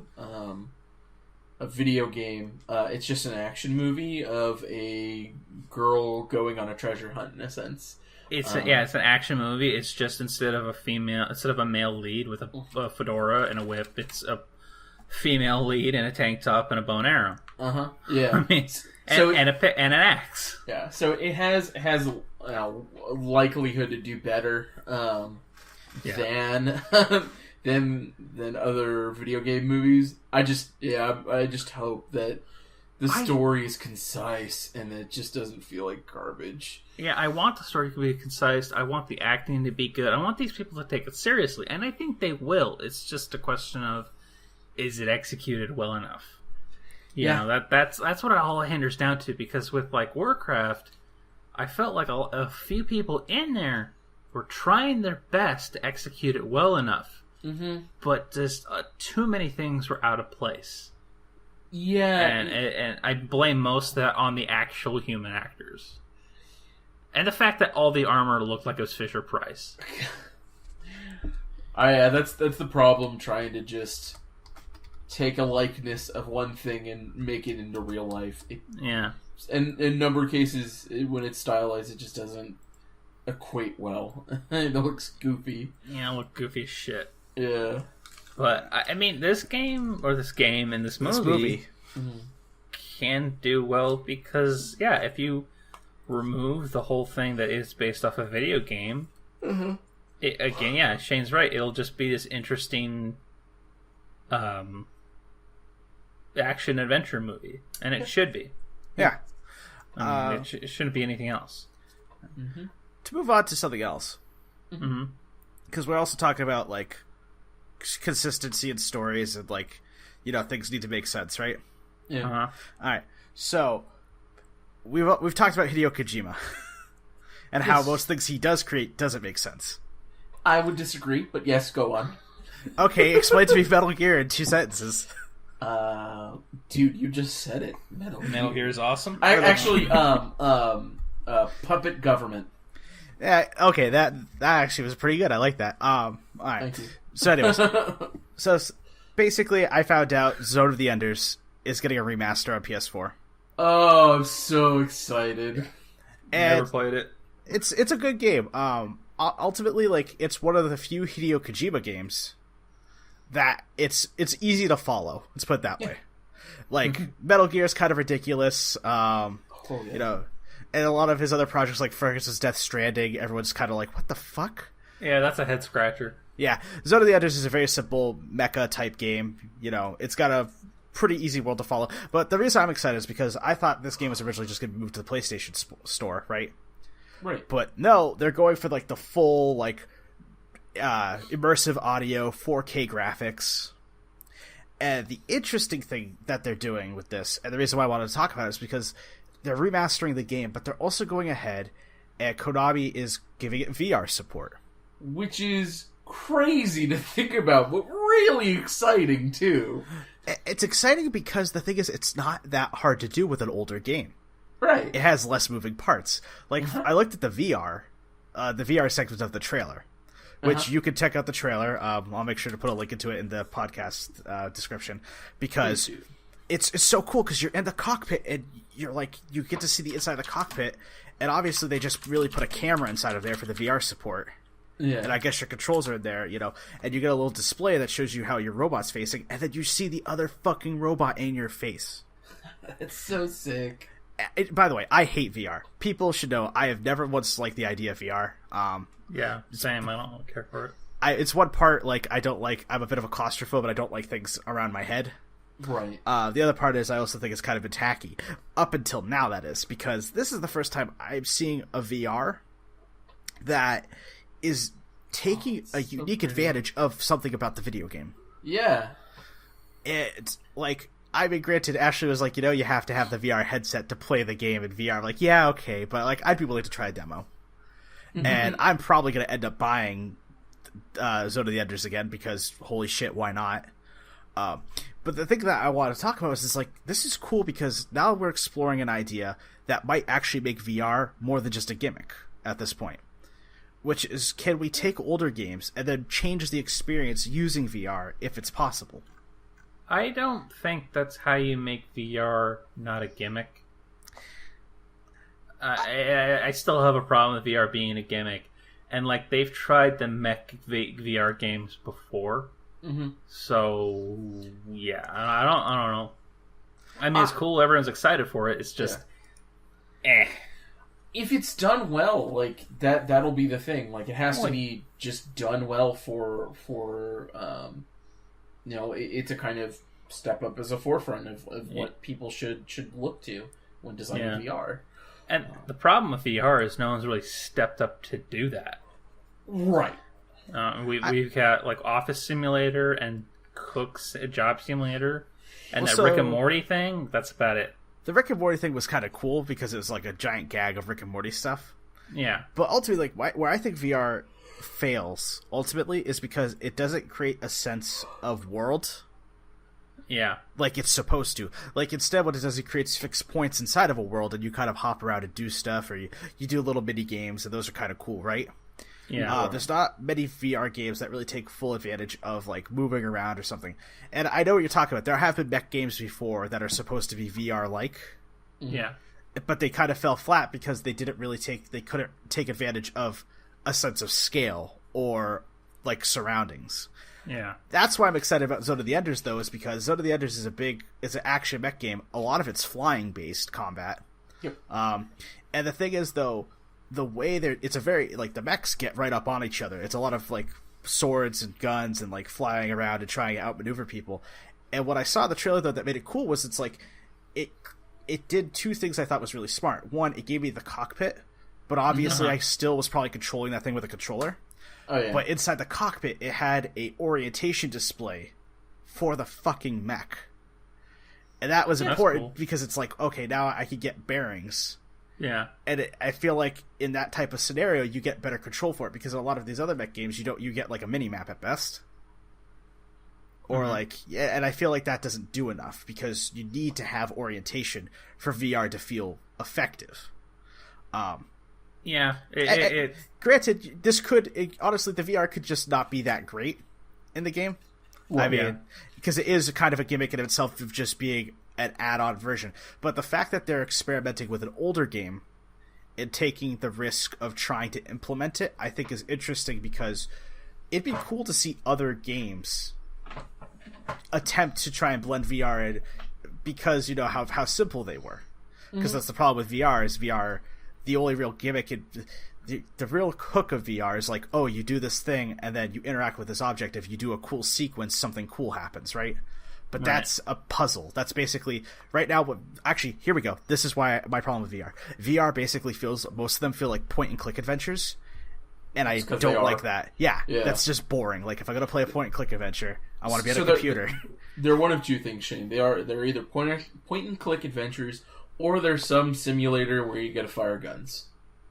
[SPEAKER 2] video game, it's just an action movie of a girl going on a treasure hunt, in a sense.
[SPEAKER 1] It's an action movie. It's just instead of a male lead with a fedora and a whip, it's a female lead in a tank top and a bow and arrow.
[SPEAKER 2] Yeah.
[SPEAKER 1] I mean, and an axe.
[SPEAKER 2] Yeah. So it has likelihood to do better than than other video game movies. I just hope that the story is concise and it just doesn't feel like garbage.
[SPEAKER 1] Yeah, I want the story to be concise. I want the acting to be good. I want these people to take it seriously, and I think they will. It's just a question of, is it executed well enough? You know, that's what it all hinders down to. Because with like Warcraft, I felt like a few people in there were trying their best to execute it well enough, but just too many things were out of place.
[SPEAKER 2] Yeah,
[SPEAKER 1] and I blame most of that on the actual human actors, and the fact that all the armor looked like it was Fisher Price.
[SPEAKER 2] That's the problem. Trying to just take a likeness of one thing and make it into real life. And in a number of cases, when it's stylized, it just doesn't equate well. It looks goofy.
[SPEAKER 1] Yeah, it looked goofy as shit.
[SPEAKER 2] Yeah.
[SPEAKER 1] But, I mean, this game and this movie can do well because, yeah, if you remove the whole thing that is based off a video game, Shane's right, it'll just be this interesting action-adventure movie. And it should be.
[SPEAKER 3] Yeah.
[SPEAKER 1] I mean, it shouldn't be anything else.
[SPEAKER 3] To move on to something else. Because we're also talking about, like, consistency in stories and, like, you know, things need to make sense, right?
[SPEAKER 2] Yeah.
[SPEAKER 3] Alright. So, we've talked about Hideo Kojima. And how most things he does create doesn't make sense.
[SPEAKER 2] I would disagree, but yes, go on.
[SPEAKER 3] Okay, explain to me Metal Gear in 2 sentences.
[SPEAKER 2] Dude, you just said it.
[SPEAKER 1] Metal Gear is awesome.
[SPEAKER 2] I actually, puppet government.
[SPEAKER 3] Yeah, okay, that actually was pretty good. I like that. Alright.
[SPEAKER 2] Thank you.
[SPEAKER 3] So anyways, so basically I found out Zone of the Enders is getting a remaster on PS4.
[SPEAKER 2] Oh, I'm so excited.
[SPEAKER 3] And
[SPEAKER 1] never played it.
[SPEAKER 3] It's a good game. Ultimately, like, it's one of the few Hideo Kojima games that it's easy to follow. Let's put it that way. Like, Metal Gear is kind of ridiculous. You know, and a lot of his other projects, like Ferguson's Death Stranding, everyone's kind of like, what the fuck?
[SPEAKER 1] Yeah, that's a head scratcher.
[SPEAKER 3] Yeah, Zone of the Enders is a very simple mecha type game. You know, it's got a pretty easy world to follow. But the reason I'm excited is because I thought this game was originally just going to move to the PlayStation store, right?
[SPEAKER 2] Right.
[SPEAKER 3] But no, they're going for like the full like immersive audio, 4K graphics. And the interesting thing that they're doing with this, and the reason why I wanted to talk about it, is because they're remastering the game, but they're also going ahead and Konami is giving it VR support.
[SPEAKER 2] Which is crazy to think about, but really exciting too.
[SPEAKER 3] It's exciting because the thing is, it's not that hard to do with an older game.
[SPEAKER 2] Right.
[SPEAKER 3] It has less moving parts. Like, I looked at the VR segment of the trailer, which you can check out the trailer. I'll make sure to put a link into it in the podcast description, because it's so cool because you're in the cockpit and you're like, you get to see the inside of the cockpit, and obviously they just really put a camera inside of there for the VR support.
[SPEAKER 2] Yeah.
[SPEAKER 3] And I guess your controls are in there, you know, and you get a little display that shows you how your robot's facing, and then you see the other fucking robot in your face.
[SPEAKER 2] It's so sick.
[SPEAKER 3] By the way, I hate VR. People should know I have never once liked the idea of VR.
[SPEAKER 1] Yeah, same. I don't care for it.
[SPEAKER 3] It's one part, like, I don't like... I'm a bit of a claustrophobe, and I don't like things around my head.
[SPEAKER 2] Right.
[SPEAKER 3] The other part is I also think it's kind of been tacky. Up until now, that is. Because this is the first time I'm seeing a VR that is taking a unique advantage of something about the video game.
[SPEAKER 2] Yeah.
[SPEAKER 3] It's, like... I mean, granted, Ashley was like, you know, you have to have the VR headset to play the game in VR. I'm like, yeah, okay, but, like, I'd be willing to try a demo. And I'm probably going to end up buying Zone of the Enders again, because, holy shit, why not? But the thing that I want to talk about is like, this is cool because now we're exploring an idea that might actually make VR more than just a gimmick at this point. Which is, can we take older games and then change the experience using VR if it's possible?
[SPEAKER 1] I don't think that's how you make VR not a gimmick. I still have a problem with VR being a gimmick. And, like, they've tried the mech VR games before. So, yeah, I don't know. I mean, it's cool. Everyone's excited for it. It's just,
[SPEAKER 2] If it's done well, like, that'll be the thing. Like, it has to be just done well for you know, it to kind of step up as a forefront of what people should look to when designing VR.
[SPEAKER 1] And the problem with VR is no one's really stepped up to do that.
[SPEAKER 2] Right.
[SPEAKER 1] We've got like Office Simulator and Cook's Job Simulator, and that Rick and Morty thing. That's about it.
[SPEAKER 3] The Rick and Morty thing was kind of cool because it was like a giant gag of Rick and Morty stuff.
[SPEAKER 1] Yeah.
[SPEAKER 3] But ultimately, like where I think VR fails ultimately is because it doesn't create a sense of world.
[SPEAKER 1] Yeah.
[SPEAKER 3] Like it's supposed to. Like instead what it does, it creates fixed points inside of a world and you kind of hop around and do stuff, or you do little mini games, and those are kind of cool, right?
[SPEAKER 1] Yeah.
[SPEAKER 3] There's not many VR games that really take full advantage of like moving around or something. And I know what you're talking about. There have been mech games before that are supposed to be VR-like.
[SPEAKER 1] Yeah.
[SPEAKER 3] But they kind of fell flat because they couldn't take advantage of a sense of scale or like surroundings.
[SPEAKER 1] Yeah.
[SPEAKER 3] That's why I'm excited about Zone of the Enders, though, is because Zone of the Enders is an action mech game. A lot of it's flying based combat.
[SPEAKER 2] Yep.
[SPEAKER 3] And the thing is, though, the way it's a very like the mechs get right up on each other. It's a lot of like swords and guns and like flying around and trying to outmaneuver people. And what I saw in the trailer though that made it cool was it's like it did two things I thought was really smart. One, it gave me the cockpit, but obviously I still was probably controlling that thing with a controller.
[SPEAKER 2] Oh yeah.
[SPEAKER 3] But inside the cockpit, it had a orientation display for the fucking mech. And that was important because it's like, okay, now I can get bearings.
[SPEAKER 1] Yeah.
[SPEAKER 3] And I feel like in that type of scenario, you get better control for it, because in a lot of these other mech games, you get like a mini-map at best. Or and I feel like that doesn't do enough, because you need to have orientation for VR to feel effective.
[SPEAKER 1] Yeah.
[SPEAKER 3] Granted, honestly, the VR could just not be that great in the game. Well, I mean, because it is kind of a gimmick in itself of just being an add-on version. But the fact that they're experimenting with an older game and taking the risk of trying to implement it, I think is interesting, because it'd be cool to see other games attempt to try and blend VR in, because you know how simple they were. Because that's the problem with VR, is VR, the only real gimmick, the real hook of VR is like, oh, you do this thing and then you interact with this object. If you do a cool sequence, something cool happens, right? But that's a puzzle. That's basically right now. Actually, here we go. This is why my problem with VR. VR basically most of them feel like point and click adventures, and I don't like that. Yeah, that's just boring. Like if I'm gonna play a point and click adventure, I want to be on a computer.
[SPEAKER 2] They're one of two things, Shane. They're either point and click adventures, or there's some simulator where you get to fire guns.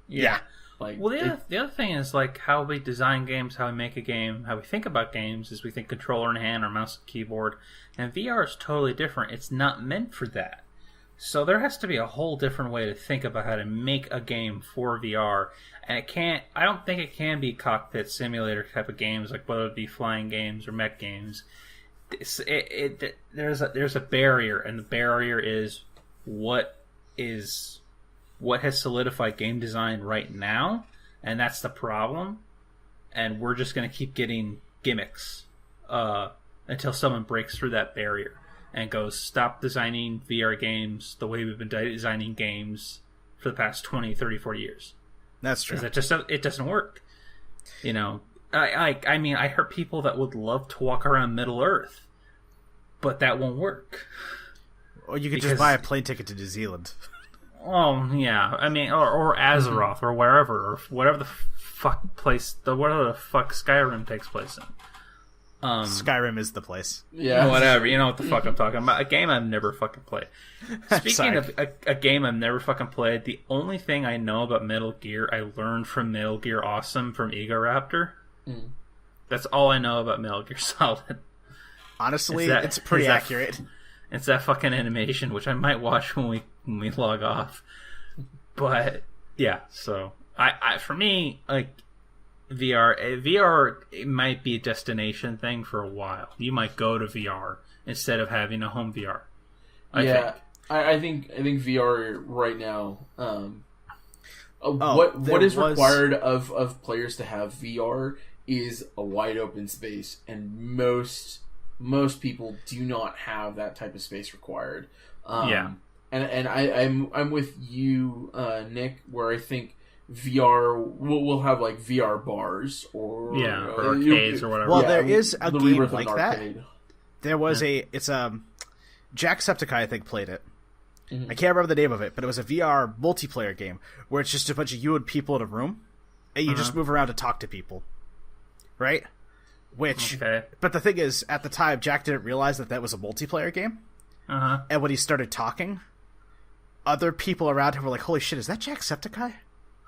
[SPEAKER 3] Yeah.
[SPEAKER 1] Like, well, the other thing is like how we design games, how we make a game, how we think about games is we think controller in hand or mouse and keyboard, and VR is totally different. It's not meant for that. So there has to be a whole different way to think about how to make a game for VR, and I don't think it can be cockpit simulator type of games, like whether it be flying games or mech games. There's a barrier, and the barrier is what has solidified game design right now, and that's the problem. And we're just going to keep getting gimmicks until someone breaks through that barrier and goes, stop designing VR games the way we've been designing games for the past 20, 30, 40 years.
[SPEAKER 3] That's true.
[SPEAKER 1] It doesn't work. You know, I mean, I heard people that would love to walk around Middle Earth, but that won't work.
[SPEAKER 3] Or you could just buy a plane ticket to New Zealand.
[SPEAKER 1] Oh yeah, I mean, or Azeroth, or wherever, or whatever the fuck place, whatever the fuck Skyrim takes place in.
[SPEAKER 3] Skyrim is the place.
[SPEAKER 2] Yeah,
[SPEAKER 1] whatever. You know what the fuck I'm talking about? A game I've never fucking played. Speaking of a game I've never fucking played, the only thing I know about Metal Gear I learned from Metal Gear Awesome from Egoraptor. That's all I know about Metal Gear Solid.
[SPEAKER 3] Honestly, it's pretty accurate.
[SPEAKER 1] It's that fucking animation, which I might watch when we log off. But yeah, so I for me, like VR it might be a destination thing for a while. You might go to VR instead of having a home VR.
[SPEAKER 2] I think VR right now. What is required of players to have VR is a wide open space, and most people do not have that type of space required. And I'm with you, Nick, where I think VR will have like VR bars or
[SPEAKER 1] arcades or whatever.
[SPEAKER 3] Well, there is a game like that. There was it's Jacksepticeye, I think, played it. Mm-hmm. I can't remember the name of it, but it was a VR multiplayer game where it's just a bunch of you and people in a room, and you just move around to talk to people, right? But the thing is, at the time, Jack didn't realize that was a multiplayer game. And when he started talking, other people around him were like, "Holy shit, is that Jacksepticeye?"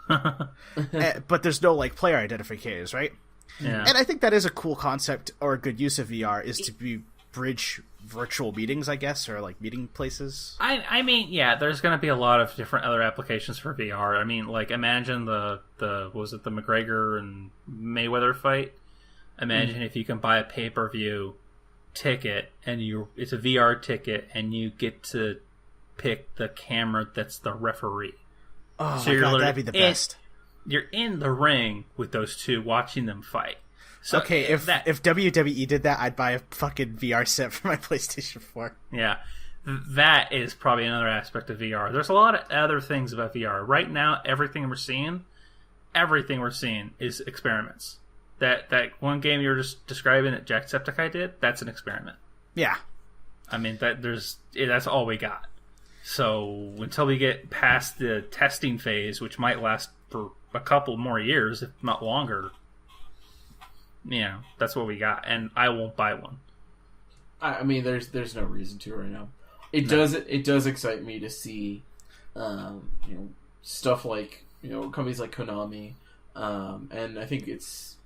[SPEAKER 3] But there's no like player identifiers, right?
[SPEAKER 1] Yeah.
[SPEAKER 3] And I think that is a cool concept or a good use of VR is to bridge virtual meetings, I guess, or like meeting places.
[SPEAKER 1] I mean, yeah, there's going to be a lot of different other applications for VR. I mean, like imagine the McGregor and Mayweather fight. Imagine if you can buy a pay-per-view ticket and it's a VR ticket and you get to pick the camera that's the referee.
[SPEAKER 3] Oh, so my God, that'd be the best.
[SPEAKER 1] You're in the ring with those two watching them fight. So
[SPEAKER 3] okay, if WWE did that, I'd buy a fucking VR set for my PlayStation 4.
[SPEAKER 1] Yeah, that is probably another aspect of VR. There's a lot of other things about VR. Right now, everything we're seeing is experiments. That one game you were just describing that Jacksepticeye did, that's an experiment.
[SPEAKER 3] Yeah.
[SPEAKER 1] I mean, that's all we got. So until we get past the testing phase, which might last for a couple more years, if not longer, that's what we got. And I won't buy one.
[SPEAKER 2] I mean, there's no reason to right now. It does excite me to see, stuff like companies like Konami, and I think it's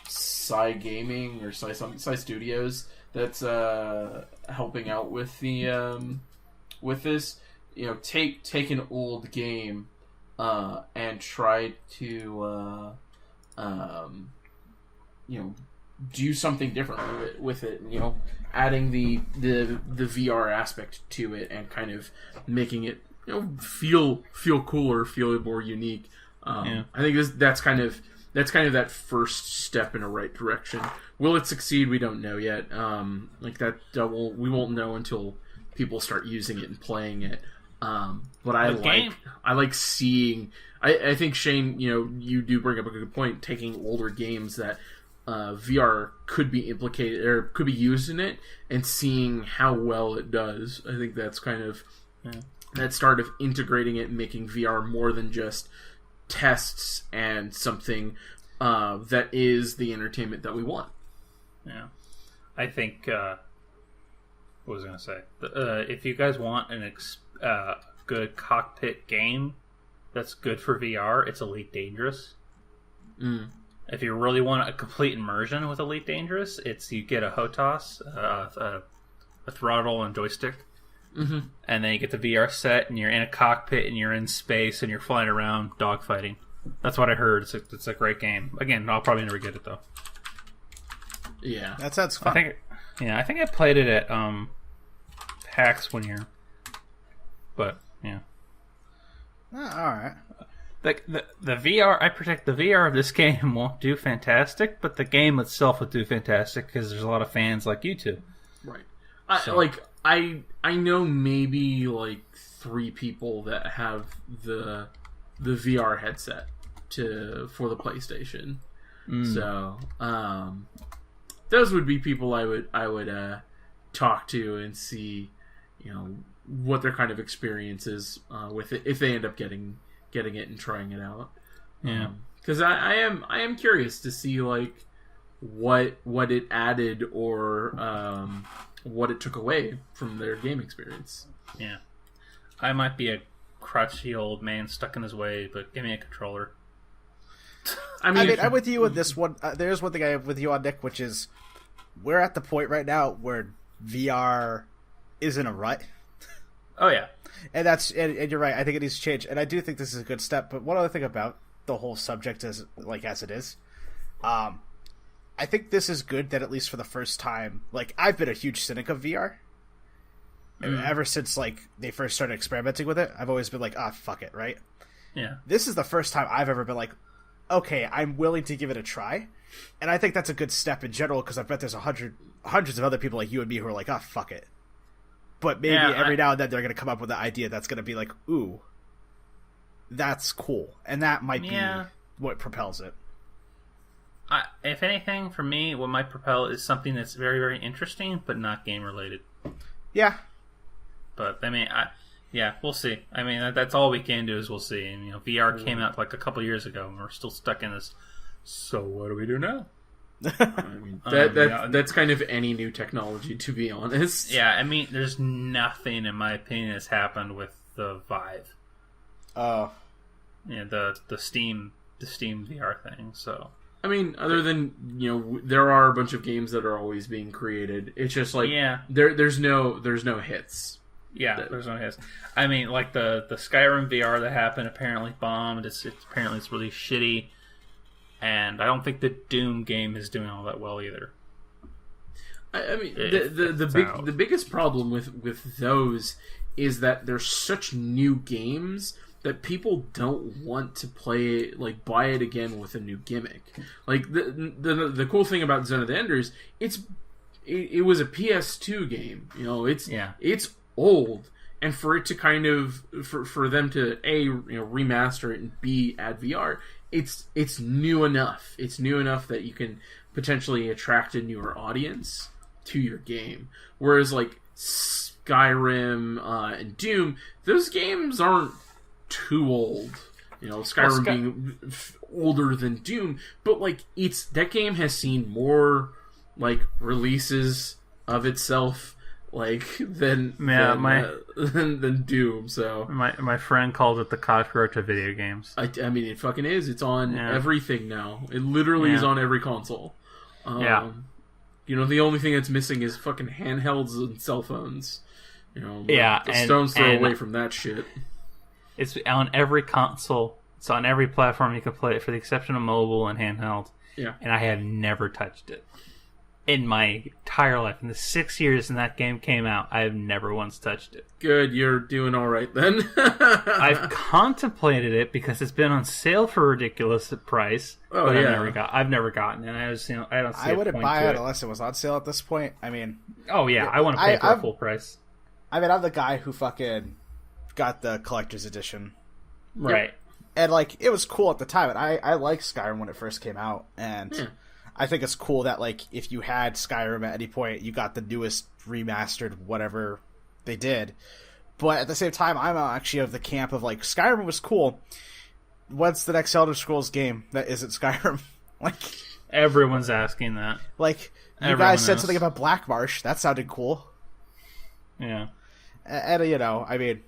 [SPEAKER 2] Psy Gaming or Psy Studios that's helping out with the with this. Take an old game and try to do something different with it. Adding the VR aspect to it and kind of making it feel cooler, feel more unique. I think that's kind of that first step in the right direction. Will it succeed? We don't know yet. We won't know until people start using it and playing it. But I like seeing. I think Shane, you do bring up a good point. Taking older games that VR could be implicated or could be used in it, and seeing how well it does. I think that's kind of that start of integrating it, and making VR more than just tests and something that is the entertainment that we want.
[SPEAKER 1] Yeah, I think. What was I going to say? If you guys want a good cockpit game that's good for VR, it's Elite Dangerous. If you really want a complete immersion with Elite Dangerous, you get a HOTAS, a throttle and joystick, and then you get the VR set, and you're in a cockpit, and you're in space, and you're flying around dogfighting. That's what I heard. It's a great game. Again, I'll probably never get it though.
[SPEAKER 2] Yeah,
[SPEAKER 3] that sounds fun.
[SPEAKER 1] I think I played it at PAX one year, but yeah.
[SPEAKER 3] All right.
[SPEAKER 1] The VR, I predict the VR of this game won't do fantastic, but the game itself will do fantastic because there's a lot of fans like you two.
[SPEAKER 2] Right. I know maybe like 3 people that have the VR headset for the PlayStation. So those would be people I would talk to and see what their kind of experience is with it if they end up getting it and trying it out.
[SPEAKER 1] Yeah,
[SPEAKER 2] because I am curious to see like what it added or what it took away from their game experience.
[SPEAKER 1] Yeah, I might be a crotchety old man stuck in his way, but give me a controller.
[SPEAKER 3] I mean, I'm with you with this one. There's one thing I have with you on, Nick, which is we're at the point right now where VR is in a rut.
[SPEAKER 1] Oh yeah,
[SPEAKER 3] and you're right. I think it needs to change, and I do think this is a good step. But one other thing about the whole subject as it is, I think this is good that at least for the first time, like I've been a huge cynic of VR. Ever since like they first started experimenting with it, I've always been like, fuck it, right?
[SPEAKER 1] Yeah.
[SPEAKER 3] This is the first time I've ever been like, okay, I'm willing to give it a try, and I think that's a good step in general because I bet there's hundreds of other people like you and me who are like, fuck it. But maybe every now and then they're going to come up with an idea that's going to be like, ooh, that's cool. And that might be what propels it.
[SPEAKER 1] If anything, for me, what might propel is something that's very, very interesting, but not game related.
[SPEAKER 3] Yeah.
[SPEAKER 1] But I mean, we'll see. I mean, that's all we can do is we'll see. And VR came out like a couple years ago, and we're still stuck in this. So what do we do now?
[SPEAKER 2] I mean, that's kind of any new technology, to be honest.
[SPEAKER 1] Yeah, I mean, there's nothing, in my opinion, that's happened with the Vive.
[SPEAKER 3] Oh.
[SPEAKER 1] Yeah, the Steam VR thing. So
[SPEAKER 2] I mean, other than there are a bunch of games that are always being created. It's just like there's no hits.
[SPEAKER 1] Yeah, there's no hits. I mean, like the Skyrim VR that happened apparently bombed. Apparently it's really shitty, and I don't think the Doom game is doing all that well either.
[SPEAKER 2] I mean, the biggest problem with those is that they're such new games that people don't want to play, like, buy it again with a new gimmick. Like, the cool thing about Zone of the Enders, it was a PS2 game. It's old, and for it to kind of for them to remaster it and B add VR, it's new enough. It's new enough that you can potentially attract a newer audience to your game. Whereas like Skyrim and Doom, those games aren't too old. Skyrim being older than Doom, but like that game has seen more like releases of itself than Doom. So
[SPEAKER 1] my friend called it the cockroach of video games.
[SPEAKER 2] I mean, it fucking is. It's on everything now. It literally is on every console. The only thing that's missing is fucking handhelds and cell phones. The stone's throw away from that shit.
[SPEAKER 1] It's on every console. It's on every platform you can play it, for the exception of mobile and handheld.
[SPEAKER 2] Yeah.
[SPEAKER 1] And I have never touched it. In my entire life. In the 6 years since that game came out, I have never once touched it.
[SPEAKER 2] Good, you're doing alright then.
[SPEAKER 1] I've contemplated it because it's been on sale for a ridiculous price.
[SPEAKER 2] Oh,
[SPEAKER 1] but
[SPEAKER 2] yeah.
[SPEAKER 1] I've never gotten it. I don't see
[SPEAKER 3] I wouldn't buy it
[SPEAKER 1] to
[SPEAKER 3] unless it was on sale at this point. I mean...
[SPEAKER 1] Oh, yeah. I want to pay for a full price.
[SPEAKER 3] I mean, I'm the guy who fucking got the collector's edition.
[SPEAKER 1] Right.
[SPEAKER 3] And, it was cool at the time. And I liked Skyrim when it first came out. And I think it's cool that, if you had Skyrim at any point, you got the newest remastered whatever they did. But at the same time, I'm actually of the camp of, Skyrim was cool. What's the next Elder Scrolls game that isn't Skyrim?
[SPEAKER 1] Everyone's asking that.
[SPEAKER 3] You guys said something about Black Marsh. That sounded cool.
[SPEAKER 1] Yeah.
[SPEAKER 3] And, I mean...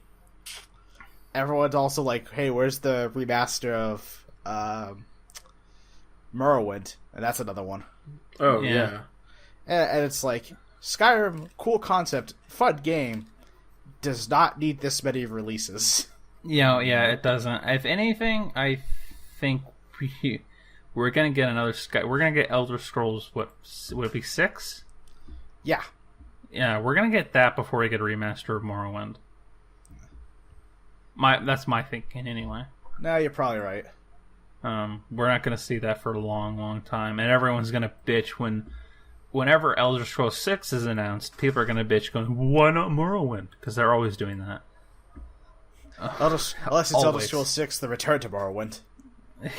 [SPEAKER 3] Everyone's also hey, where's the remaster of Morrowind? And that's another one.
[SPEAKER 2] Oh, yeah.
[SPEAKER 3] And it's Skyrim, cool concept, fun game, does not need this many releases.
[SPEAKER 1] Yeah, it doesn't. If anything, I think we're going to get another we're going to get Elder Scrolls, what would it be, 6?
[SPEAKER 3] Yeah.
[SPEAKER 1] Yeah, we're going to get that before we get a remaster of Morrowind. That's my thinking, anyway.
[SPEAKER 3] No, you're probably right.
[SPEAKER 1] We're not going to see that for a long, long time, and everyone's going to bitch whenever Elder Scrolls 6 is announced. People are going to bitch, going, "Why not Morrowind?" Because they're always doing that.
[SPEAKER 3] Unless it's Elder Scrolls 6: The Return to Morrowind.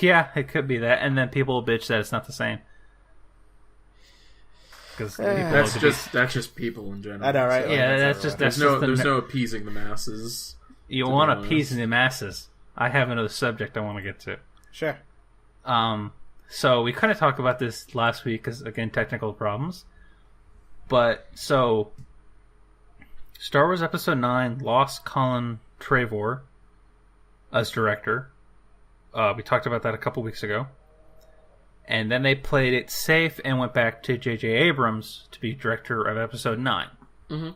[SPEAKER 1] Yeah, it could be that, and then people will bitch that it's not the same.
[SPEAKER 2] Because that's just people in general.
[SPEAKER 3] I know, right?
[SPEAKER 2] So
[SPEAKER 1] yeah, there's
[SPEAKER 2] no appeasing the masses.
[SPEAKER 1] You want to appease the masses. I have another subject I want to get to.
[SPEAKER 3] Sure.
[SPEAKER 1] So we kind of talked about this last week because, again, technical problems. But, so, Star Wars Episode 9 lost Colin Trevorrow as director. We talked about that a couple weeks ago. And then they played it safe and went back to J.J. Abrams to be director of Episode 9.
[SPEAKER 2] Mm-hmm.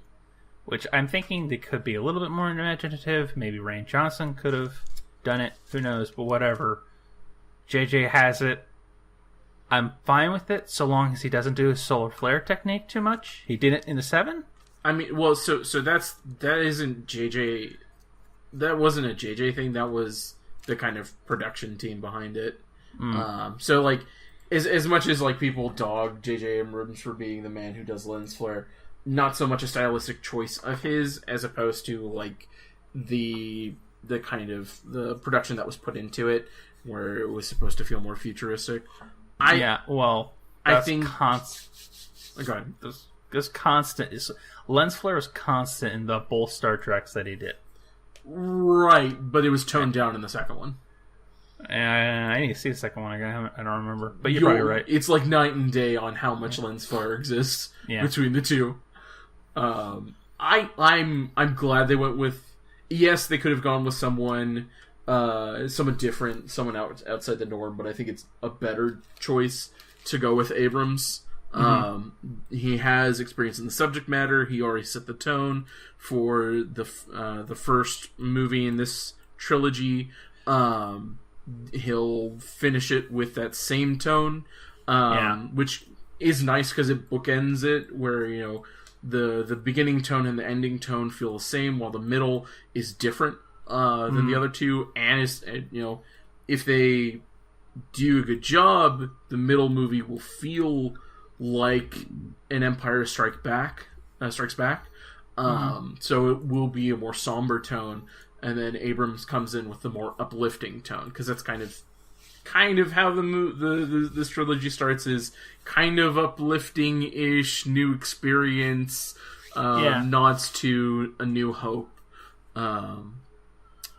[SPEAKER 1] Which I'm thinking they could be a little bit more imaginative. Maybe Rian Johnson could have done it. Who knows? But whatever. JJ has it. I'm fine with it so long as he doesn't do his solar flare technique too much. He did it in the 7.
[SPEAKER 2] I mean, well, so that isn't JJ. That wasn't a JJ thing. That was the kind of production team behind it. So as much as people dog JJ Abrams for being the man who does lens flare, not so much a stylistic choice of his as opposed to the kind of the production that was put into it, where it was supposed to feel more futuristic. I think
[SPEAKER 1] this constant is lens flare is constant in the both Star Treks that he did.
[SPEAKER 2] Right, but it was toned down in the second one.
[SPEAKER 1] I need to see the second one. I don't remember, but you're probably right.
[SPEAKER 2] It's like night and day on how much lens flare exists between the two. I'm glad they went with. Yes, they could have gone with someone different, someone outside the norm, but I think it's a better choice to go with Abrams. He has experience in the subject matter. He already set the tone for the first movie in this trilogy. He'll finish it with that same tone, which is nice because it bookends it, where the beginning tone and the ending tone feel the same, while the middle is different than the other two. And is if they do a good job, the middle movie will feel like an Empire Strikes Back. So it will be a more somber tone, and then Abrams comes in with the more uplifting tone, because that's kind of how this trilogy starts, is kind of uplifting-ish, new experience, nods to A New Hope. I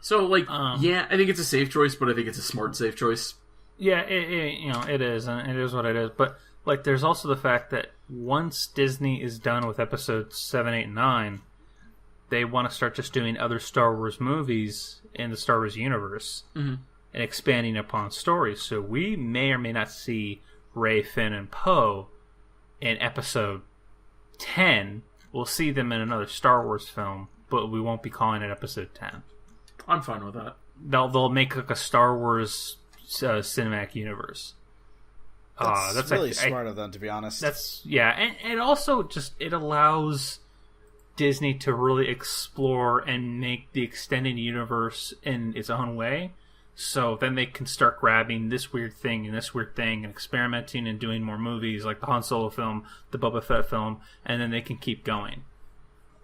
[SPEAKER 2] think it's a safe choice, but I think it's a smart safe choice.
[SPEAKER 1] Yeah, it is, and it is what it is. But there's also the fact that once Disney is done with episodes 7, 8, and 9, they want to start just doing other Star Wars movies in the Star Wars universe and expanding upon stories. So we may or may not see Rey, Finn, and Poe in episode 10. We'll see them in another Star Wars film, but we won't be calling it episode 10.
[SPEAKER 2] I'm fine with that.
[SPEAKER 1] They'll make a Star Wars cinematic universe.
[SPEAKER 3] That's really smart of them, to be honest.
[SPEAKER 1] And also it allows Disney to really explore and make the extended universe in its own way. So then they can start grabbing this weird thing and this weird thing and experimenting and doing more movies, like the Han Solo film, the Boba Fett film, and then they can keep going.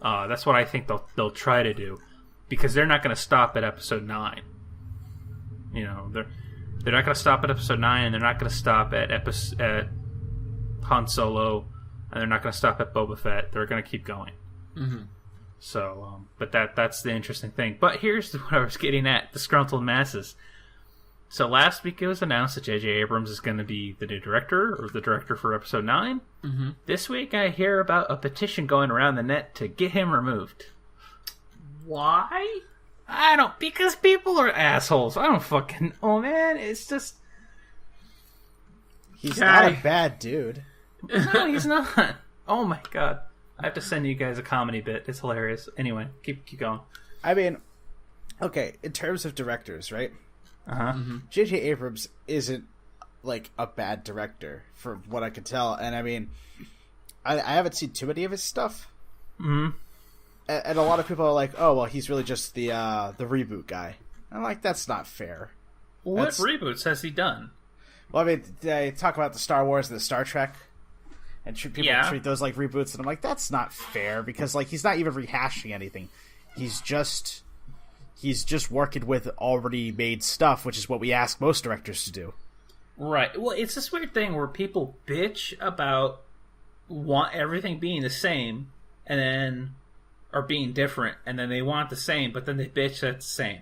[SPEAKER 1] That's what I think they'll try to do, because they're not going to stop at episode 9. They're not going to stop at episode 9, and they're not going to stop at Han Solo, and they're not going to stop at Boba Fett. They're going to keep going.
[SPEAKER 2] Mm-hmm.
[SPEAKER 1] So, but that's the interesting thing. But here's what I was getting at: disgruntled masses. So last week it was announced that J.J. Abrams is going to be the new director, or the director for episode 9.
[SPEAKER 2] Mm-hmm.
[SPEAKER 1] This week I hear about a petition going around the net to get him removed.
[SPEAKER 2] Why?
[SPEAKER 1] Because people are assholes. I don't fucking know, man. It's just...
[SPEAKER 3] He's not a bad dude.
[SPEAKER 1] No, he's not. Oh my god. I have to send you guys a comedy bit. It's hilarious. Anyway, keep going.
[SPEAKER 3] I mean, okay, in terms of directors, right?
[SPEAKER 1] Uh-huh.
[SPEAKER 2] Mm-hmm.
[SPEAKER 3] J.J. Abrams isn't, a bad director, from what I can tell. And, I mean, I haven't seen too many of his stuff.
[SPEAKER 1] Mm-hmm.
[SPEAKER 3] And a lot of people are like, oh, well, he's really just the reboot guy. I'm like, that's not fair.
[SPEAKER 1] What reboots has he done?
[SPEAKER 3] Well, I mean, they talk about the Star Wars and the Star Trek, and people treat those like reboots, and I'm like, that's not fair, because he's not even rehashing anything. He's just working with already made stuff, which is what we ask most directors to do.
[SPEAKER 1] Right. Well, it's this weird thing where people bitch about everything being the same, and then or being different, and then they want the same, but then they bitch that it's the same.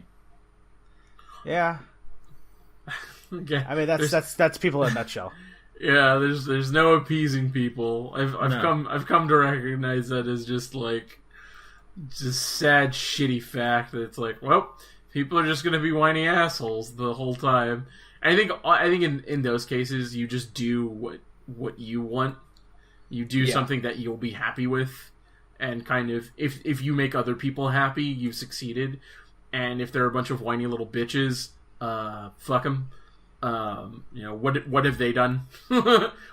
[SPEAKER 3] Yeah.
[SPEAKER 2] Okay.
[SPEAKER 3] I mean, that's people in a nutshell.
[SPEAKER 2] Yeah, there's no appeasing people. I've come to recognize that as just sad, shitty fact that it's like, well, people are just gonna be whiny assholes the whole time. And I think in those cases you just do what you want. You do something that you'll be happy with, and kind of if you make other people happy, you've succeeded. And if they're a bunch of whiny little bitches, fuck them. What have they done?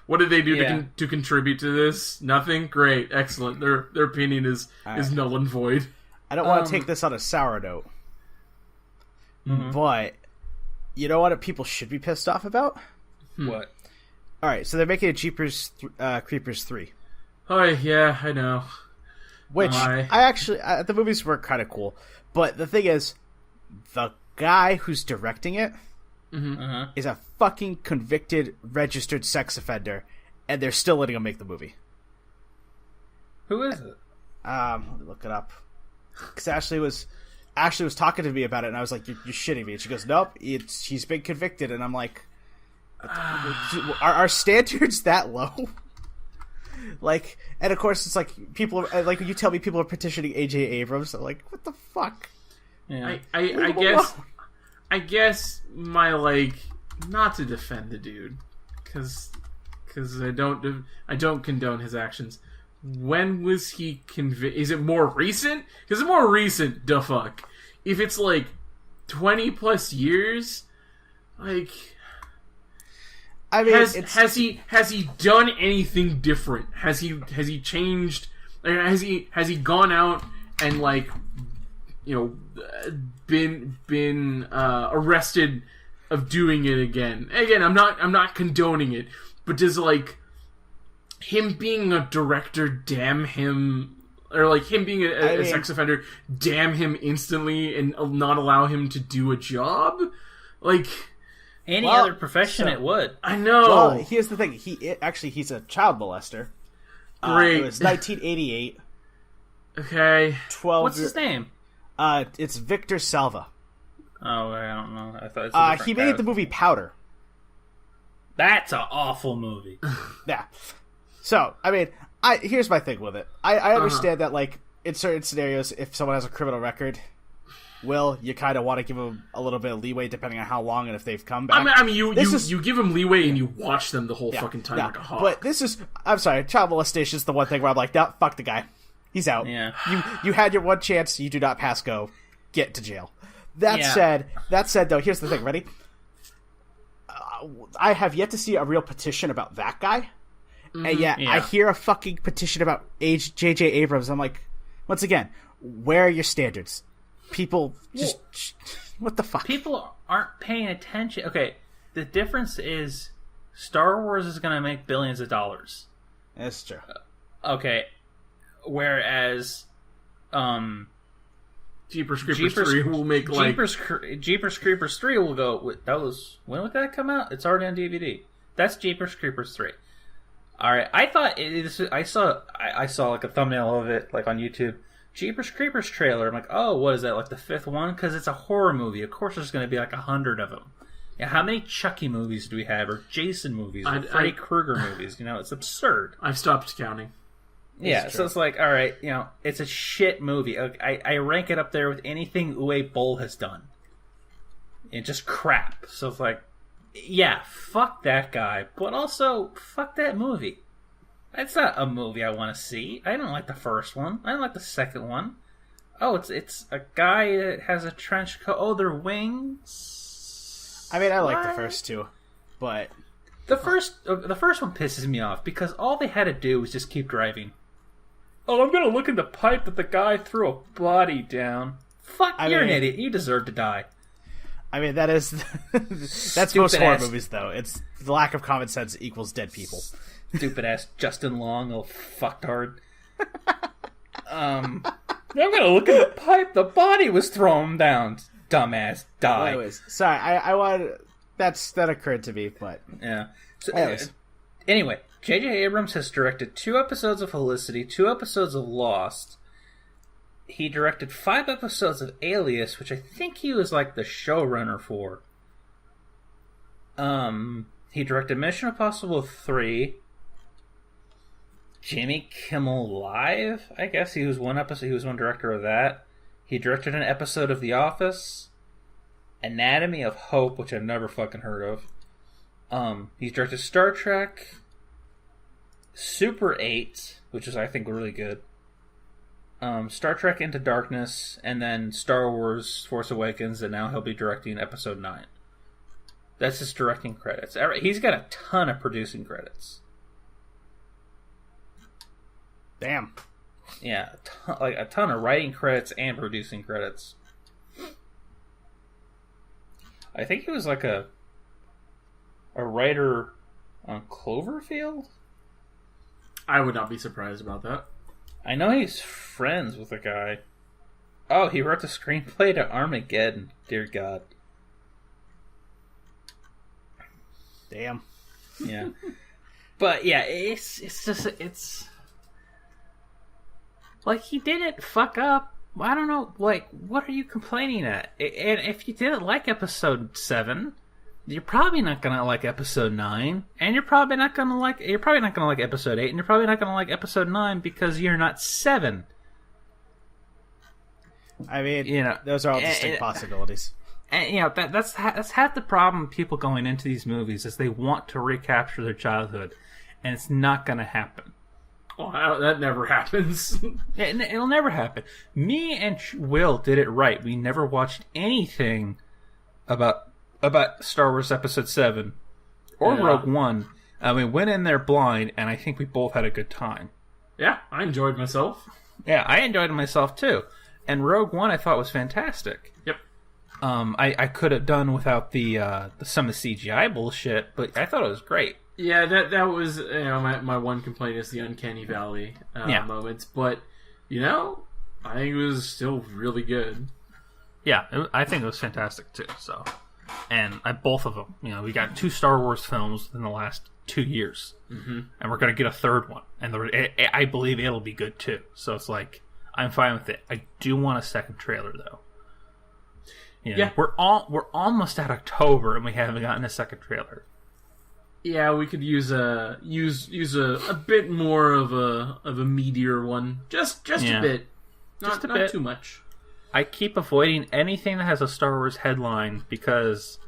[SPEAKER 2] What did they do to contribute to this? Nothing. Great, excellent. Their opinion is null and void.
[SPEAKER 3] I don't want to take this on a sour note, but you know what people should be pissed off about?
[SPEAKER 1] What?
[SPEAKER 3] All right, so they're making a Jeepers Creepers 3.
[SPEAKER 2] Oh yeah, I know.
[SPEAKER 3] Which the movies were kind of cool, but the thing is, the guy who's directing it is a fucking convicted, registered sex offender, and they're still letting him make the movie.
[SPEAKER 1] Who is it?
[SPEAKER 3] Let me look it up. Because Ashley was talking to me about it, and I was like, "You're shitting me." And she goes, "Nope, he's been convicted." And I'm like, "Are standards that low?" Like, and of course, it's like people are, like, when you tell me people are petitioning A.J. Abrams, I'm like, what the fuck?
[SPEAKER 2] Yeah. I guess my, like, not to defend the dude, because I don't condone his actions. When was he convicted? Is it more recent? Because it's more recent, the fuck. If it's like 20 plus years, like, I mean, has he done anything different? Has he changed? Has he gone out and, like, you know, been arrested of doing it again? Again, I'm not condoning it, but does, like, him being a director damn him, or like him being a sex offender damn him instantly and not allow him to do a job? Like,
[SPEAKER 1] any other profession, it would.
[SPEAKER 2] I know.
[SPEAKER 3] Well, here's the thing. He's a child molester.
[SPEAKER 2] Great.
[SPEAKER 3] It was 1988.
[SPEAKER 2] Okay.
[SPEAKER 3] 12.
[SPEAKER 1] What's his name?
[SPEAKER 3] It's Victor Salva.
[SPEAKER 1] Oh, I don't know. I thought it was
[SPEAKER 3] he made the movie Powder.
[SPEAKER 1] That's an awful movie.
[SPEAKER 3] Yeah. So, I mean, here's my thing with it. I understand that, like, in certain scenarios, if someone has a criminal record, you kind of want to give them a little bit of leeway depending on how long and if they've come back.
[SPEAKER 2] I mean, you give them leeway and you watch them the whole fucking time like a hawk.
[SPEAKER 3] But this is, I'm sorry, child molestation is the one thing where I'm like, no, fuck the guy. He's out.
[SPEAKER 1] Yeah.
[SPEAKER 3] You had your one chance, you do not pass go. Get to jail. That said, though, here's the thing. Ready? I have yet to see a real petition about that guy. And yet, I hear a fucking petition about J.J. Abrams. I'm like, once again, where are your standards? People just... what the fuck?
[SPEAKER 1] People aren't paying attention. Okay, the difference is Star Wars is going to make billions of dollars.
[SPEAKER 3] That's true.
[SPEAKER 1] Okay, whereas...
[SPEAKER 2] Jeepers Creepers 3 will make, like...
[SPEAKER 1] Jeepers Creepers 3 will go... When would that come out? It's already on DVD. That's Jeepers Creepers 3. Alright, I thought... I saw like a thumbnail of it, like, on YouTube. Jeepers Creepers trailer. I'm like, oh, what is that, like the 5th one? Because it's a horror movie. Of course there's going to be like 100 of them. Yeah, how many Chucky movies do we have? Or Jason movies? Or Freddy Krueger movies? You know, it's absurd.
[SPEAKER 2] I've stopped counting.
[SPEAKER 1] Yeah, so it's like, alright, you know, it's a shit movie. I rank it up there with anything Uwe Boll has done. It's just crap. So it's like, yeah, fuck that guy, but also, fuck that movie. It's not a movie I want to see. I don't like the first one. I don't like the second one. Oh, it's a guy that has a trench coat. Oh, they're wings.
[SPEAKER 3] I mean, I like the first two, but
[SPEAKER 1] the first one pisses me off because all they had to do was just keep driving. Oh, I'm gonna look in the pipe that the guy threw a body down. Fuck, you're an idiot. You deserve to die.
[SPEAKER 3] I mean, that's most horror movies, though. It's the lack of common sense equals dead people.
[SPEAKER 1] Stupid ass Justin Long, little fucktard. I'm gonna look in the pipe. The body was thrown down. Dumbass, die.
[SPEAKER 3] Anyways, sorry, I wanted that occurred to me, but
[SPEAKER 1] yeah. So, anyway, J.J. Abrams has directed 2 episodes of Felicity, 2 episodes of Lost. He directed 5 episodes of Alias, which I think he was like the showrunner for. He directed Mission Impossible 3. Jimmy Kimmel Live, I guess he was one episode. He was one director of that. He directed an episode of The Office, Anatomy of Hope, which I've never fucking heard of. He's directed Star Trek, Super 8, which is I think really good. Star Trek Into Darkness, and then Star Wars Force Awakens, and now he'll be directing Episode 9. That's his directing credits. He's got a ton of producing credits.
[SPEAKER 3] Damn.
[SPEAKER 1] Yeah, a ton of writing credits and producing credits. I think he was like a writer on Cloverfield?
[SPEAKER 2] I would not be surprised about that.
[SPEAKER 1] I know he's friends with a guy. Oh, he wrote the screenplay to Armageddon. Dear God.
[SPEAKER 3] Damn.
[SPEAKER 1] Yeah. But yeah, it's just like he didn't fuck up. I don't know. Like, what are you complaining at? And if you didn't like episode 7, you're probably not gonna like episode 9, and you're probably not gonna like episode 8, and you're probably not gonna like episode 9 because you're not 7.
[SPEAKER 3] I mean, those are all distinct possibilities.
[SPEAKER 1] And that's half the problem. People going into these movies is they want to recapture their childhood, and it's not going to happen.
[SPEAKER 2] Oh, that never happens.
[SPEAKER 1] It'll never happen. Me and Will did it right. We never watched anything about Star Wars Episode 7 or Rogue One. We went in there blind, and I think we both had a good time.
[SPEAKER 2] Yeah, I enjoyed myself.
[SPEAKER 1] Yeah, I enjoyed myself too. And Rogue One I thought was fantastic.
[SPEAKER 2] Yep.
[SPEAKER 1] I could have done without some of the CGI bullshit, but I thought it was great.
[SPEAKER 2] Yeah, that was my one complaint is the Uncanny Valley moments, but I think it was still really good.
[SPEAKER 1] Yeah, I think it was fantastic too. So, and both of them, we got 2 Star Wars films in the last 2 years, and we're gonna get a third one, and I believe it'll be good too. So it's like I'm fine with it. I do want a second trailer though. We're almost at October and we haven't gotten a second trailer.
[SPEAKER 2] Yeah, we could use a bit more of a meatier one. Just a bit. Not too much.
[SPEAKER 1] I keep avoiding anything that has a Star Wars headline because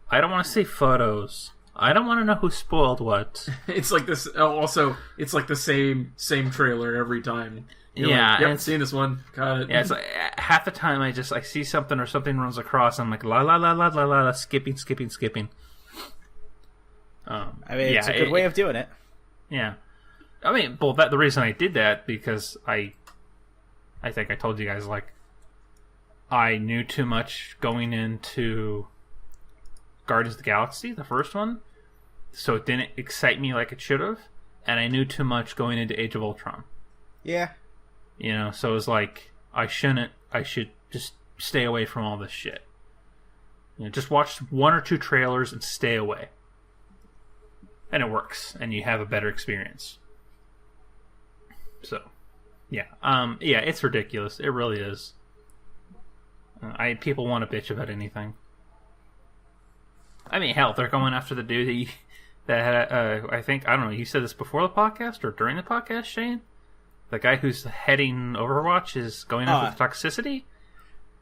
[SPEAKER 1] I don't want to see photos. I don't want to know who spoiled what.
[SPEAKER 2] It's like this. Also, it's like the same trailer every time. You're like, yep, seen this one. Got it.
[SPEAKER 1] Yeah, it's like half the time I see something or something runs across. I'm like la la la la la la, skipping.
[SPEAKER 3] I mean, it's a good way of doing it.
[SPEAKER 1] Yeah, I mean, the reason I did that because I think I told you guys like I knew too much going into Guardians of the Galaxy, the first one, so it didn't excite me like it should have, and I knew too much going into Age of Ultron.
[SPEAKER 3] Yeah.
[SPEAKER 1] So it was like, I should just stay away from all this shit. Just watch 1 or 2 trailers and stay away. And it works, and you have a better experience. So, yeah. It's ridiculous. It really is. People want to bitch about anything. I mean, hell, they're going after the dude that had, I don't know, you said this before the podcast or during the podcast, Shane? The guy who's heading Overwatch is going after the toxicity?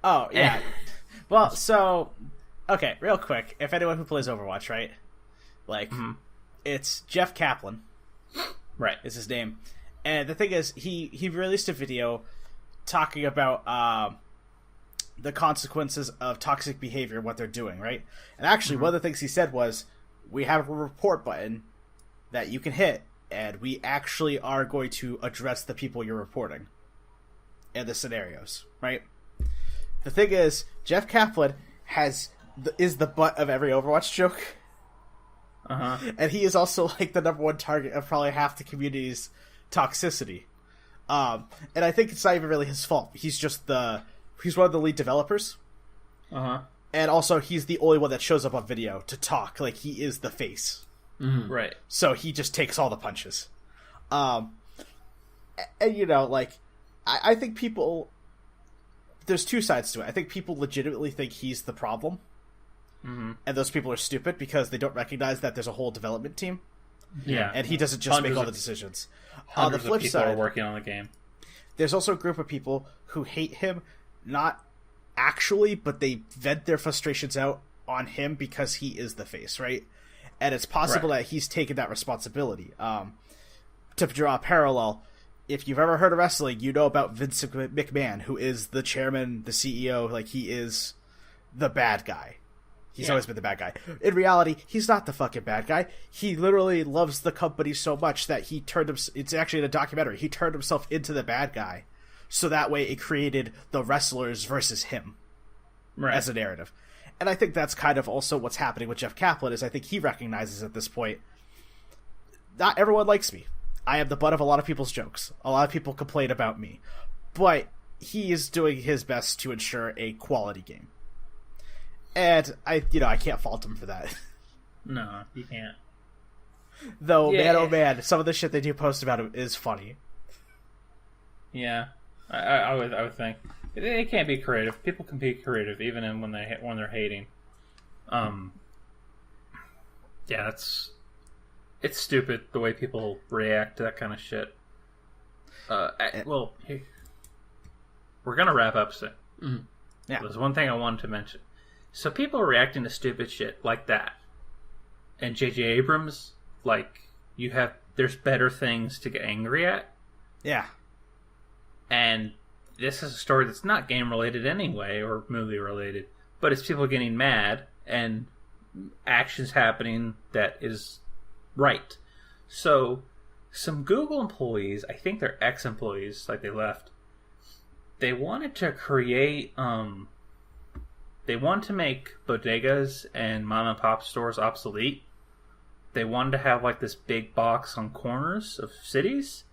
[SPEAKER 3] Oh, yeah. Well, so, okay, real quick. If anyone who plays Overwatch, right? Like, it's Jeff Kaplan.
[SPEAKER 1] Right.
[SPEAKER 3] Is his name. And the thing is, he released a video talking about the consequences of toxic behavior, what they're doing, right? And actually, one of the things he said was, we have a report button that you can hit, and we actually are going to address the people you're reporting in the scenarios, right? The thing is, Jeff Kaplan is the butt of every Overwatch joke. And he is also like the number one target of probably half the community's toxicity. And I think it's not even really his fault. He's one of the lead developers. And also, he's the only one that shows up on video to talk. Like, he is the face.
[SPEAKER 1] Right.
[SPEAKER 3] So he just takes all the punches. And, I think people... There's 2 sides to it. I think people legitimately think he's the problem. And those people are stupid because they don't recognize that there's a whole development team.
[SPEAKER 1] Yeah.
[SPEAKER 3] And he doesn't just make all the decisions.
[SPEAKER 1] On the flip side, are working on the game.
[SPEAKER 3] There's also a group of people who hate him, not actually, but they vent their frustrations out on him because he is the face, right? And it's possible that he's taken that responsibility. To draw a parallel, if you've ever heard of wrestling, you know about Vince McMahon, who is the chairman, the CEO, like, he is the bad guy. He's always been the bad guy. In reality, he's not the fucking bad guy. He literally loves the company so much that he turned himself... It's actually in a documentary. He turned himself into the bad guy. So that way it created the wrestlers versus him as a narrative. And I think that's kind of also what's happening with Jeff Kaplan, is I think he recognizes at this point, not everyone likes me. I am the butt of a lot of people's jokes. A lot of people complain about me. But he is doing his best to ensure a quality game. And I can't fault him for that.
[SPEAKER 1] No, you can't.
[SPEAKER 3] Though, man, oh man, some of the shit they do post about him is funny.
[SPEAKER 1] Yeah, I would think it can't be creative. People can be creative even when they're hating. Yeah, it's stupid the way people react to that kind of shit. Well, we're gonna wrap up soon.
[SPEAKER 2] Mm-hmm.
[SPEAKER 3] Yeah,
[SPEAKER 1] there's one thing I wanted to mention. So people are reacting to stupid shit like that, and J.J. Abrams, like there's better things to get angry at.
[SPEAKER 3] Yeah.
[SPEAKER 1] And this is a story that's not game related anyway, or movie related, but it's people getting mad and actions happening that is right. So, some Google employees, I think they're ex-employees, like they left, they wanted to create, they wanted to make bodegas and mom and pop stores obsolete. They wanted to have like this big box on corners of cities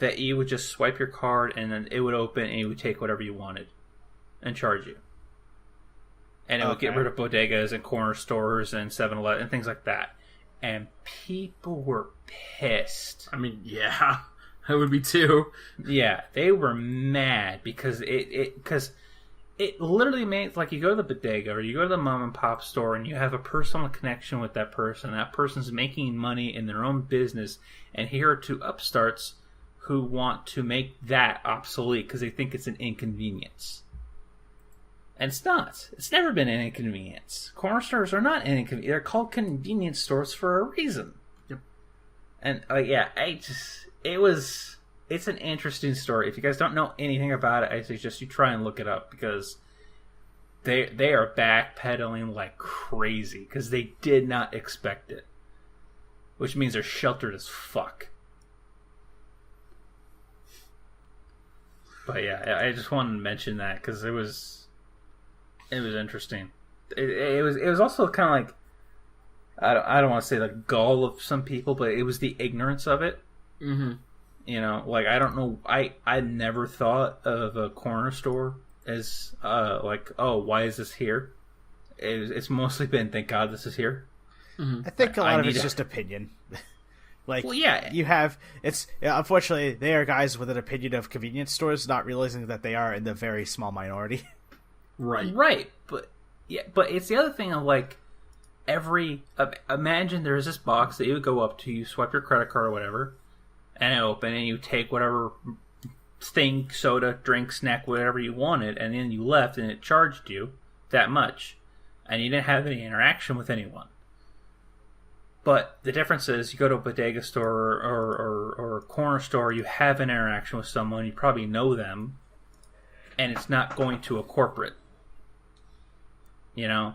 [SPEAKER 1] that you would just swipe your card and then it would open and you would take whatever you wanted and charge you. And it would get rid of bodegas and corner stores and 7-Eleven and things like that. And people were pissed.
[SPEAKER 2] I mean, yeah, I would be too.
[SPEAKER 1] Yeah, they were mad because it literally made, like, you go to the bodega or you go to the mom and pop store and you have a personal connection with that person. That person's making money in their own business, and here are two upstarts who want to make that obsolete because they think it's an inconvenience. And it's not. It's never been an inconvenience. Corner stores are not an inconvenience. They're called convenience stores for a reason.
[SPEAKER 2] Yep.
[SPEAKER 1] And, it's an interesting story. If you guys don't know anything about it, I suggest you try and look it up because they are backpedaling like crazy because they did not expect it. Which means they're sheltered as fuck. But yeah, I just wanted to mention that because it was interesting. It was also kind of like, I don't want to say the gall of some people, but it was the ignorance of it.
[SPEAKER 2] Mm-hmm.
[SPEAKER 1] You know, like, I don't know, I never thought of a corner store as like, oh, why is this here? It's mostly been, thank God this is here.
[SPEAKER 3] Mm-hmm. I think a lot of it's just opinion. Like, well, yeah, you have unfortunately they are guys with an opinion of convenience stores, not realizing that they are in the very small minority.
[SPEAKER 1] Right, but it's the other thing of like imagine there's this box that you would go up to, you swipe your credit card or whatever, and it open, and you take whatever thing, soda, drink, snack, whatever you wanted, and then you left, and it charged you that much, and you didn't have any interaction with anyone. But the difference is, you go to a bodega store or a corner store, you have an interaction with someone, you probably know them, and it's not going to a corporate. You know?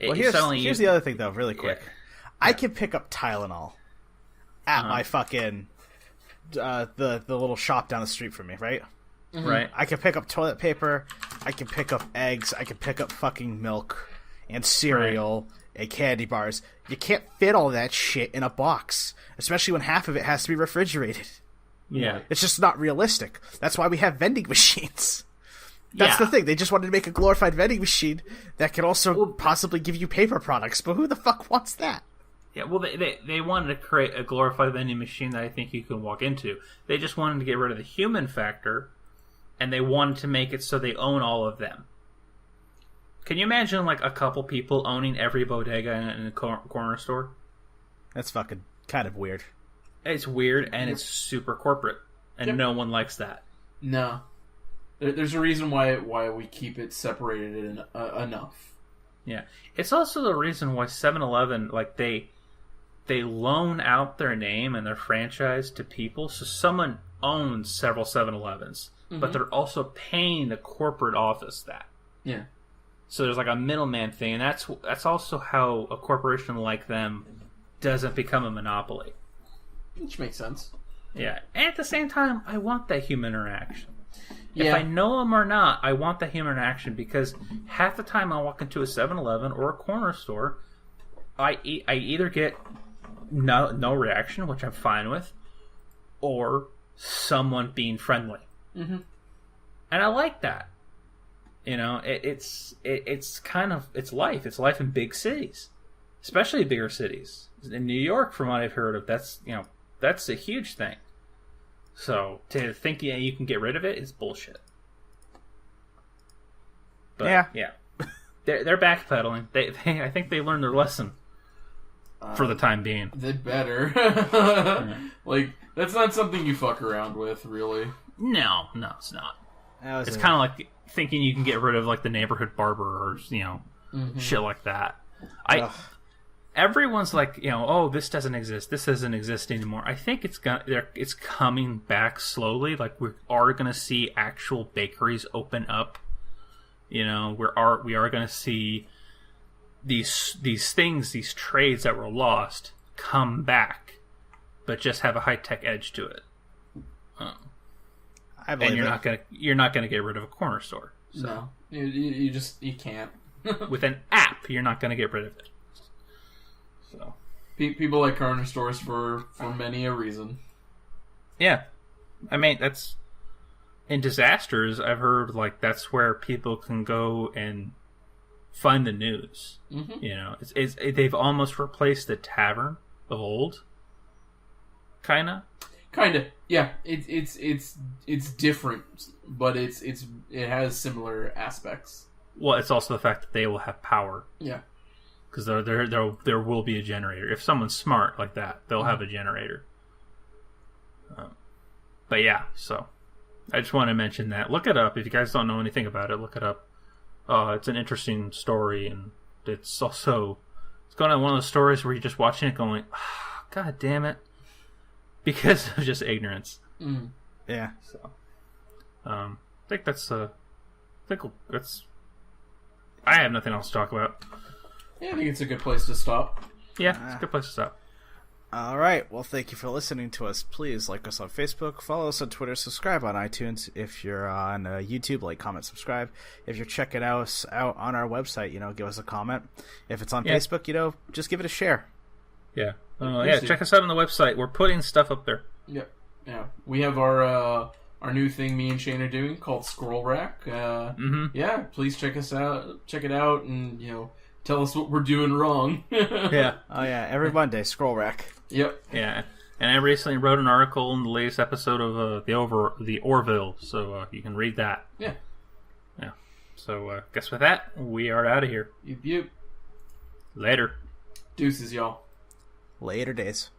[SPEAKER 3] Well, here's the other thing, though, really quick. Yeah. I can pick up Tylenol at my fucking... the little shop down the street from me, right?
[SPEAKER 1] Mm-hmm. Right.
[SPEAKER 3] I can pick up toilet paper, I can pick up eggs, I can pick up fucking milk and cereal... Right. And candy bars. You can't fit all that shit in a box, especially when half of it has to be refrigerated.
[SPEAKER 1] Yeah.
[SPEAKER 3] It's just not realistic. That's why we have vending machines. That's the thing. They just wanted to make a glorified vending machine that could also possibly give you paper products, but who the fuck wants that?
[SPEAKER 1] Yeah, well, they wanted to create a glorified vending machine that I think you can walk into. They just wanted to get rid of the human factor, and they wanted to make it so they own all of them. Can you imagine, like, a couple people owning every bodega in a corner store?
[SPEAKER 3] That's fucking kind of weird.
[SPEAKER 1] It's weird, and it's super corporate, and no one likes that.
[SPEAKER 2] No. There's a reason why we keep it separated enough.
[SPEAKER 1] Yeah. It's also the reason why 7-Eleven, like, they loan out their name and their franchise to people, so someone owns several 7-Elevens, but they're also paying the corporate office that.
[SPEAKER 2] Yeah.
[SPEAKER 1] So there's like a middleman thing, and that's also how a corporation like them doesn't become a monopoly.
[SPEAKER 2] Which makes sense.
[SPEAKER 1] Yeah, and at the same time, I want that human interaction.
[SPEAKER 2] Yeah.
[SPEAKER 1] If I know them or not, I want that human interaction because half the time I walk into a 7-Eleven or a corner store, I either get no reaction, which I'm fine with, or someone being friendly.
[SPEAKER 2] Mm-hmm.
[SPEAKER 1] And I like that. You know, it's kind of, it's life. It's life in big cities. especially bigger cities. In New York, from what I've heard of, that's a huge thing. So to think you can get rid of it is bullshit. But, yeah. They're backpedaling. I think they learned their lesson for the time being.
[SPEAKER 2] They better. Like, that's not something you fuck around with, really.
[SPEAKER 1] No, it's not. It's kind of like thinking you can get rid of like the neighborhood barber or shit like that. Everyone's like, oh, this doesn't exist. This doesn't exist anymore. I think it's coming back slowly. Like we are going to see actual bakeries open up. We are going to see these things, these trades that were lost, come back, but just have a high tech edge to it.
[SPEAKER 3] I believe
[SPEAKER 1] you're not gonna get rid of a corner store. So.
[SPEAKER 2] No, you can't.
[SPEAKER 1] With an app, you're not gonna get rid of it. So
[SPEAKER 2] people like corner stores for many a reason.
[SPEAKER 1] Yeah, I mean that's in disasters. I've heard like that's where people can go and find the news. Mm-hmm. They've almost replaced the tavern of old. Kinda, yeah. It's different, but it has similar aspects. Well, it's also the fact that they will have power.
[SPEAKER 2] Yeah,
[SPEAKER 1] because there will be a generator. If someone's smart like that, they'll have a generator. But yeah, so I just want to mention that. Look it up if you guys don't know anything about it. Look it up. It's an interesting story, and it's also going on one of those stories where you're just watching it going, God damn it. Because of just ignorance.
[SPEAKER 2] Mm.
[SPEAKER 3] Yeah.
[SPEAKER 1] So, I think that's. I have nothing else to talk about.
[SPEAKER 2] Yeah, I think it's a good place to stop.
[SPEAKER 1] Yeah, it's a good place to stop.
[SPEAKER 3] All right. Well, thank you for listening to us. Please like us on Facebook, follow us on Twitter, subscribe on iTunes. If you're on YouTube, like, comment, subscribe. If you're checking us out on our website, give us a comment. If it's on Facebook, just give it a share.
[SPEAKER 1] Yeah. Check us out on the website. We're putting stuff up there.
[SPEAKER 2] Yep. Yeah. We have our new thing me and Shane are doing called Scroll Rack. Yeah, please check us out. Check it out and, tell us what we're doing wrong.
[SPEAKER 1] Yeah.
[SPEAKER 3] Oh, yeah. Every Monday, Scroll Rack.
[SPEAKER 2] Yep.
[SPEAKER 1] Yeah. And I recently wrote an article in the latest episode of the Orville, so you can read that.
[SPEAKER 2] Yeah.
[SPEAKER 1] Yeah. So, guess with that, we are out of here.
[SPEAKER 2] Yep.
[SPEAKER 1] Later.
[SPEAKER 2] Deuces, y'all.
[SPEAKER 3] Later days.